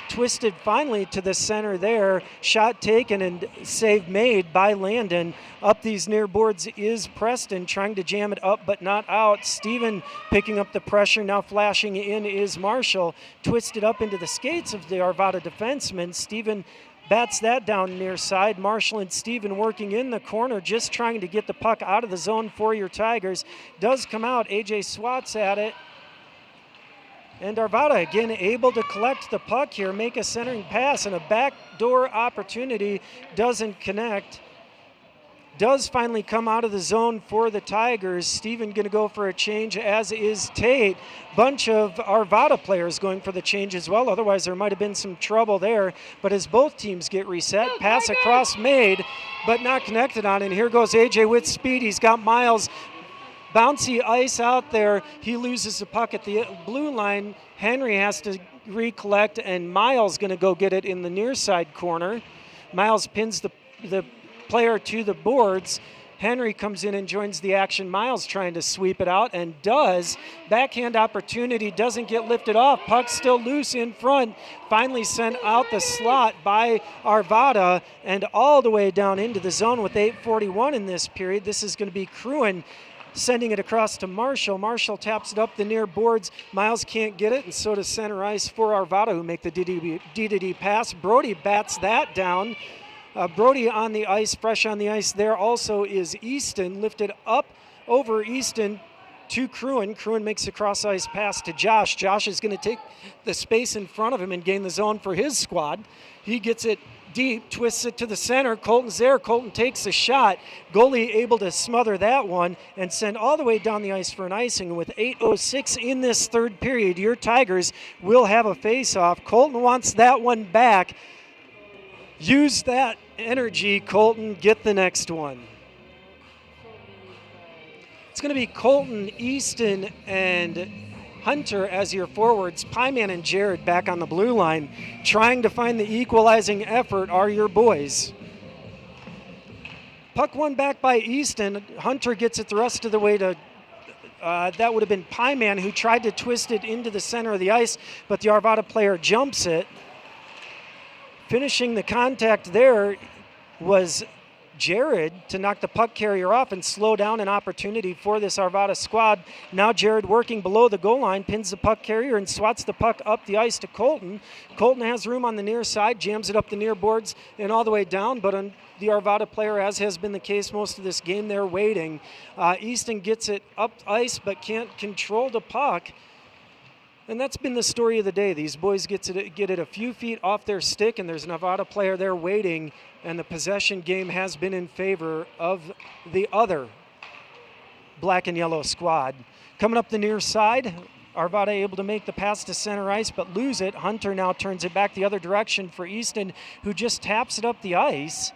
Twisted finally to the center there. Shot taken and save made by Landon. Up these near boards is Preston trying to jam it up, but not out. Steven picking up the pressure. Now flashing in is Marshall. Twisted up into the skates of the Arvada defenseman. Steven bats that down near side. Marshall and Steven working in the corner, just trying to get the puck out of the zone for your Tigers. Does come out. AJ swats at it. And Arvada again able to collect the puck here, make a centering pass, and a backdoor opportunity doesn't connect. Does finally come out of the zone for the Tigers. Steven going to go for a change, as is Tate. Bunch of Arvada players going for the change as well. Otherwise, there might have been some trouble there. But as both teams get reset, pass across made, but not connected on. And here goes AJ with speed. He's got Miles. Bouncy ice out there. He loses the puck at the blue line. Henry has to recollect, and Miles going to go get it in the near side corner. Miles pins the player to the boards. Henry comes in and joins the action. Miles trying to sweep it out, and does. Backhand opportunity, doesn't get lifted off. Puck still loose in front. Finally sent out the slot by Arvada and all the way down into the zone with 8:41 in this period. This is going to be Cruin sending it across to Marshall. Marshall taps it up the near boards. Miles can't get it, and so does center ice for Arvada, who make the D-to-D pass. Brody bats that down. Brody on the ice, fresh on the ice there also is Easton. Lifted up over Easton to Cruin. Cruin makes a cross ice pass to Josh. Josh is going to take the space in front of him and gain the zone for his squad. He gets it deep, twists it to the center. Colton's there. Colton takes a shot. Goalie able to smother that one and send all the way down the ice for an icing. With 8:06 in this third period, your Tigers will have a face-off. Colton wants that one back. Use that energy, Colton. Get the next one. It's going to be Colton, Easton, and Hunter as your forwards. Pieman and Jared back on the blue line. Trying to find the equalizing effort are your boys. Puck won back by Easton. Hunter gets it the rest of the way to that would have been Pieman, who tried to twist it into the center of the ice, but the Arvada player jumps it. Finishing the contact there was Jared to knock the puck carrier off and slow down an opportunity for this Arvada squad. Now Jared working below the goal line, pins the puck carrier and swats the puck up the ice to Colton. Colton has room on the near side, jams it up the near boards and all the way down, but the Arvada player, as has been the case most of this game, they're waiting. Easton gets it up ice but can't control the puck. And that's been the story of the day. These boys get it a few feet off their stick, and there's an Arvada player there waiting, and the possession game has been in favor of the other black and yellow squad. Coming up the near side, Arvada able to make the pass to center ice, but lose it. Hunter now turns it back the other direction for Easton, who just taps it up the ice.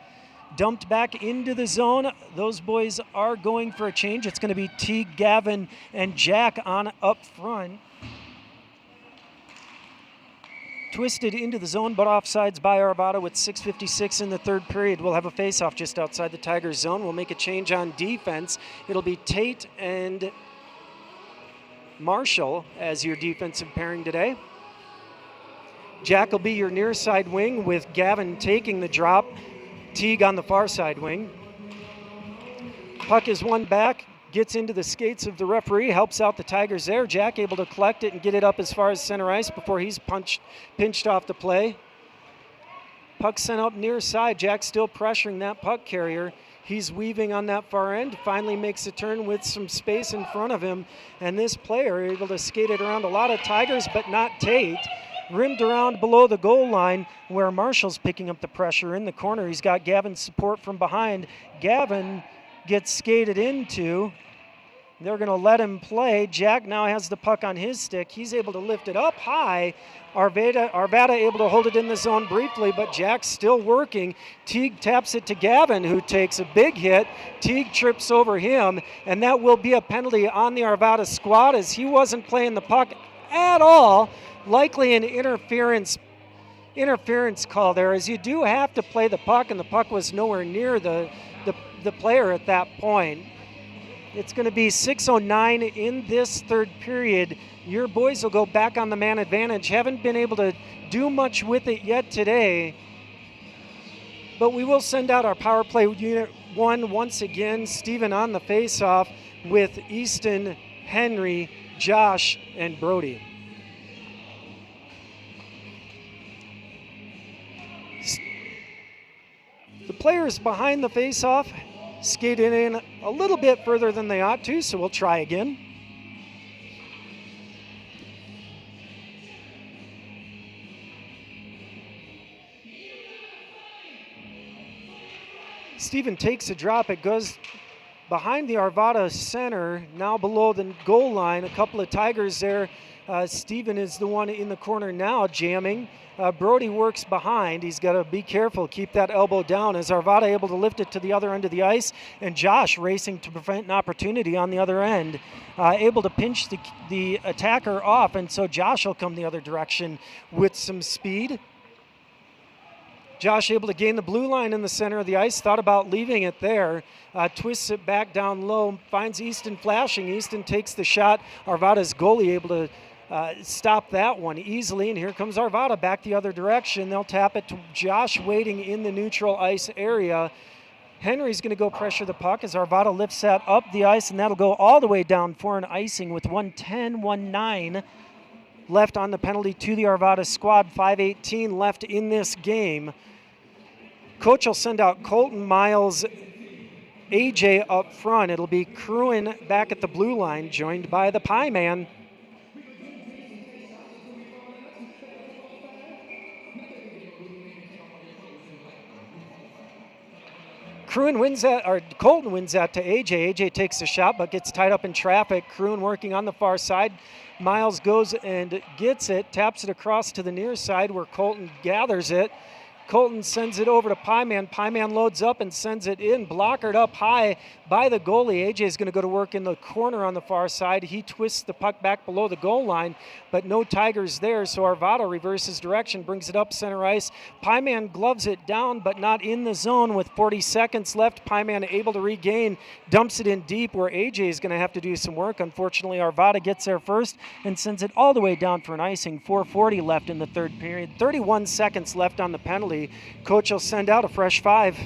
Dumped back into the zone. Those boys are going for a change. It's going to be Teague, Gavin, and Jack on up front. Twisted into the zone, but offsides by Arvada with 6:56 in the third period. We'll have a face-off just outside the Tigers' zone. We'll make a change on defense. It'll be Tate and Marshall as your defensive pairing today. Jack will be your near side wing with Gavin taking the drop. Teague on the far side wing. Puck is won back. Gets into the skates of the referee, helps out the Tigers there. Jack able to collect it and get it up as far as center ice before he's pinched off the play. Puck sent up near side. Jack still pressuring that puck carrier. He's weaving on that far end. Finally makes a turn with some space in front of him. And this player able to skate it around a lot of Tigers, but not Tate. Rimmed around below the goal line where Marshall's picking up the pressure in the corner. He's got Gavin's support from behind. Gavin gets skated into. They're going to let him play. Jack now has the puck on his stick. He's able to lift it up high. Arvada able to hold it in the zone briefly, but Jack's still working. Teague taps it to Gavin, who takes a big hit. Teague trips over him, and that will be a penalty on the Arvada squad as he wasn't playing the puck at all. Likely an interference call there, as you do have to play the puck, and the puck was nowhere near the player at that point. It's going to be 6:09 in this third period. Your boys will go back on the man advantage. Haven't been able to do much with it yet today, but we will send out our power play unit one once again. Steven on the face-off with Easton, Henry, Josh, and Brody. The players behind the face-off skated in a little bit further than they ought to, so we'll try again. Steven takes a drop. It goes behind the Arvada center, now below the goal line. A couple of Tigers there. Steven is the one in the corner now jamming. Brody works behind. He's got to be careful, keep that elbow down as Arvada able to lift it to the other end of the ice, and Josh racing to prevent an opportunity on the other end. Able to pinch the attacker off, and so Josh will come the other direction with some speed. Josh able to gain the blue line in the center of the ice, thought about leaving it there, twists it back down low, finds Easton flashing. Easton takes the shot. Arvada's goalie able to stop that one easily, and here comes Arvada back the other direction. They'll tap it to Josh waiting in the neutral ice area. Henry's going to go pressure the puck as Arvada lifts that up the ice, and that'll go all the way down for an icing with 1:10-1:9 left on the penalty to the Arvada squad. 5:18 left in this game. Coach will send out Colton, Miles, AJ up front. It'll be Cruin back at the blue line, joined by the Pie Man. Colton wins that to AJ. AJ takes the shot but gets tied up in traffic. Cruin working on the far side. Miles goes and gets it, taps it across to the near side where Colton gathers it. Colton sends it over to Pie Man. Pie Man loads up and sends it in, blockered up high by the goalie. AJ is going to go to work in the corner on the far side. He twists the puck back below the goal line, but no Tigers there, so Arvada reverses direction, brings it up center ice. Pie Man gloves it down, but not in the zone with 40 seconds left. Pie Man able to regain, dumps it in deep where AJ is going to have to do some work. Unfortunately, Arvada gets there first and sends it all the way down for an icing. 4:40 left in the third period. 31 seconds left on the penalty. Coach will send out a fresh 5.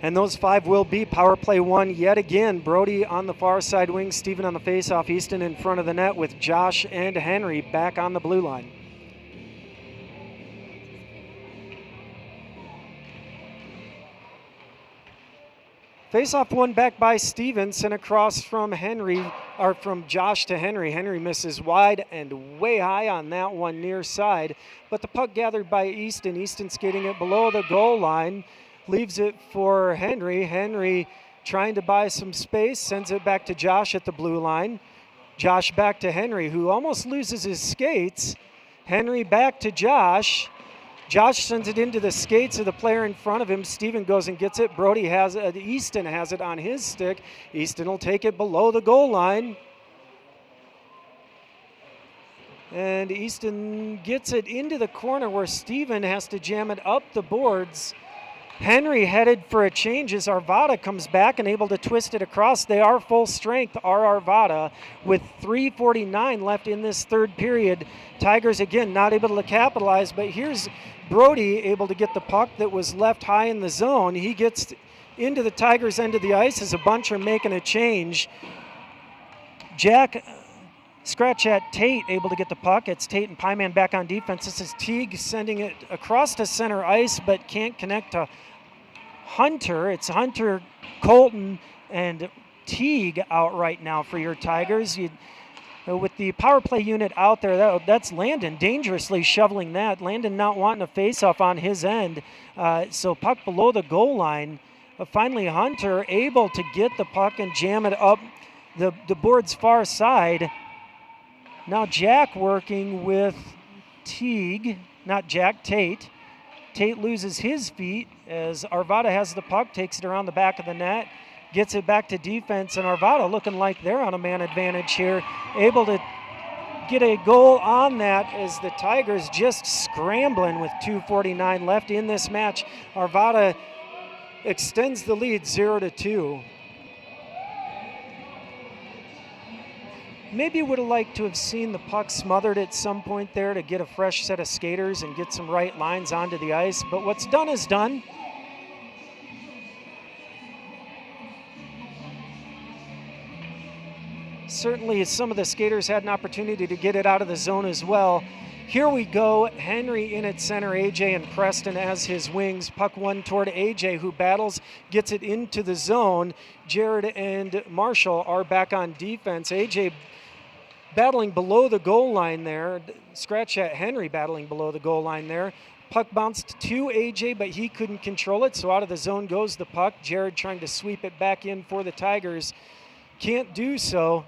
And those 5 will be power play 1 yet again. Brody on the far side wing, Steven on the faceoff, Easton in front of the net with Josh and Henry back on the blue line. Faceoff 1 back by Steven, sent across from from Josh to Henry. Henry misses wide and way high on that one near side. But the puck gathered by Easton. Easton skating it below the goal line. Leaves it for Henry. Henry trying to buy some space, sends it back to Josh at the blue line. Josh back to Henry, who almost loses his skates. Henry back to Josh. Josh sends it into the skates of the player in front of him. Steven goes and gets it. Easton has it on his stick. Easton will take it below the goal line. And Easton gets it into the corner where Steven has to jam it up the boards. Henry headed for a change as Arvada comes back and able to twist it across. They are full strength, Arvada, with 3:49 left in this third period. Tigers, again, not able to capitalize, but here's Brody able to get the puck that was left high in the zone. He gets into the Tigers' end of the ice as a bunch are making a change. Jack scratch at Tate, able to get the puck. It's Tate and Pyman back on defense. This is Teague sending it across to center ice, but can't connect to Hunter. It's Hunter, Colton, and Teague out right now for your Tigers. With the power play unit out there, that's Landon dangerously shoveling that. Landon not wanting a face-off on his end. So puck below the goal line. Finally, Hunter able to get the puck and jam it up the board's far side. Now Jack working with Teague, not Jack, Tate. Tate loses his feet as Arvada has the puck, takes it around the back of the net, gets it back to defense, and Arvada looking like they're on a man advantage here, able to get a goal on that as the Tigers just scrambling with 2:49 left in this match. Arvada extends the lead 0-2. Maybe would have liked to have seen the puck smothered at some point there to get a fresh set of skaters and get some right lines onto the ice, but what's done is done. Certainly some of the skaters had an opportunity to get it out of the zone as well. Here we go, Henry in at center, AJ and Preston as his wings. Puck one toward AJ, who battles, gets it into the zone. Jared and Marshall are back on defense. AJ battling below the goal line there. Scratch at Henry battling below the goal line there. Puck bounced to AJ, but he couldn't control it, so out of the zone goes the puck. Jared trying to sweep it back in for the Tigers. Can't do so.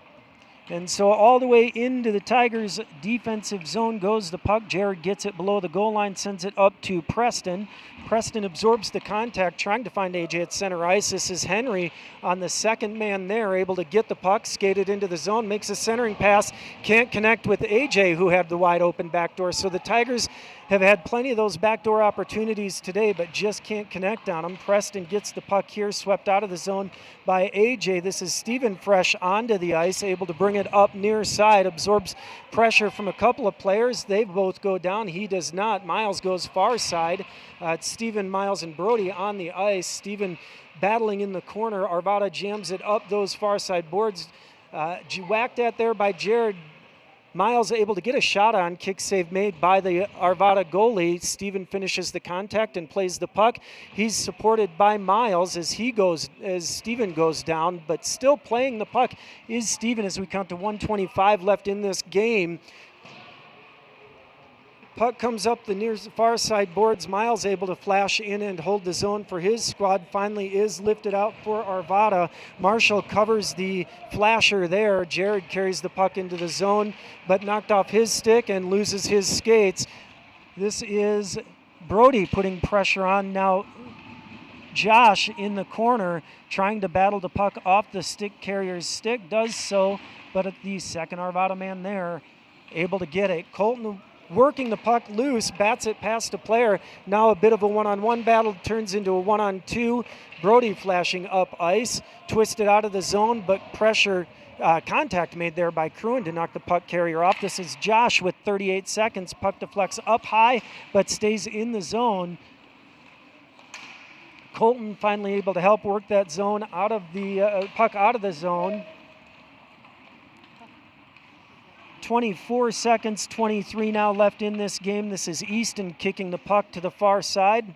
And so all the way into the Tigers' defensive zone goes the puck. Jared gets it below the goal line, sends it up to Preston. Preston absorbs the contact, trying to find AJ at center ice. This is Henry on the second man there, able to get the puck, skated into the zone, makes a centering pass, can't connect with AJ, who had the wide open backdoor. So the Tigers have had plenty of those backdoor opportunities today, but just can't connect on them. Preston gets the puck here, swept out of the zone by AJ. This is Steven fresh onto the ice, able to bring it up near side, absorbs pressure from a couple of players. They both go down. He does not. Miles goes far side. It's Steven, Miles, and Brody on the ice. Steven battling in the corner. Arvada jams it up those far side boards. Whacked at there by Jared. Miles able to get a shot on, kick save made by the Arvada goalie. Steven finishes the contact and plays the puck. He's supported by Miles as Steven goes down, but still playing the puck is Steven as we count to 1:25 left in this game. Puck comes up the near far side boards. Miles able to flash in and hold the zone for his squad. Finally is lifted out for Arvada. Marshall covers the flasher there. Jared carries the puck into the zone, but knocked off his stick and loses his skates. This is Brody putting pressure on now. Josh in the corner trying to battle the puck off the stick carrier's stick. Does so, but at the second Arvada man there, able to get it. Colton working the puck loose, bats it past a player. Now a bit of a one-on-one battle turns into a one-on-two. Brody flashing up ice, twisted out of the zone, but pressure, contact made there by Cruin to knock the puck carrier off. This is Josh with 38 seconds. Puck deflects up high, but stays in the zone. Colton finally able to help work that zone out of the puck out of the zone. 24 seconds, 23 now left in this game. This is Easton kicking the puck to the far side.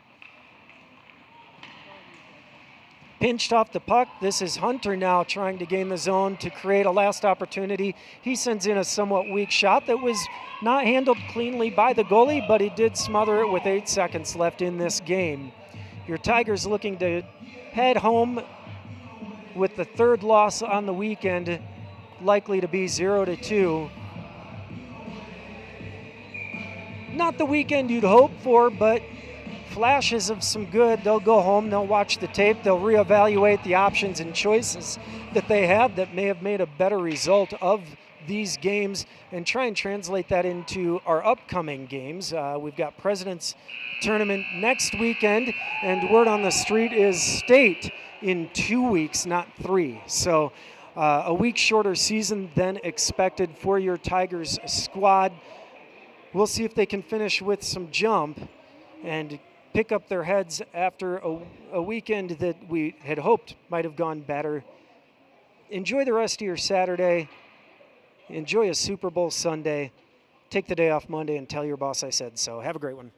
Pinched off the puck. This is Hunter now trying to gain the zone to create a last opportunity. He sends in a somewhat weak shot that was not handled cleanly by the goalie, but he did smother it with 8 seconds left in this game. Your Tigers looking to head home with the third loss on the weekend, likely to be 0-2. Not the weekend you'd hope for, but flashes of some good. They'll go home, they'll watch the tape, they'll reevaluate the options and choices that they had that may have made a better result of these games and try and translate that into our upcoming games. We've got President's Tournament next weekend, and word on the street is state in 2 weeks, not 3. So a week shorter season than expected for your Tigers squad. We'll see if they can finish with some jump and pick up their heads after a weekend that we had hoped might have gone better. Enjoy the rest of your Saturday. Enjoy a Super Bowl Sunday. Take the day off Monday and tell your boss I said so. Have a great one.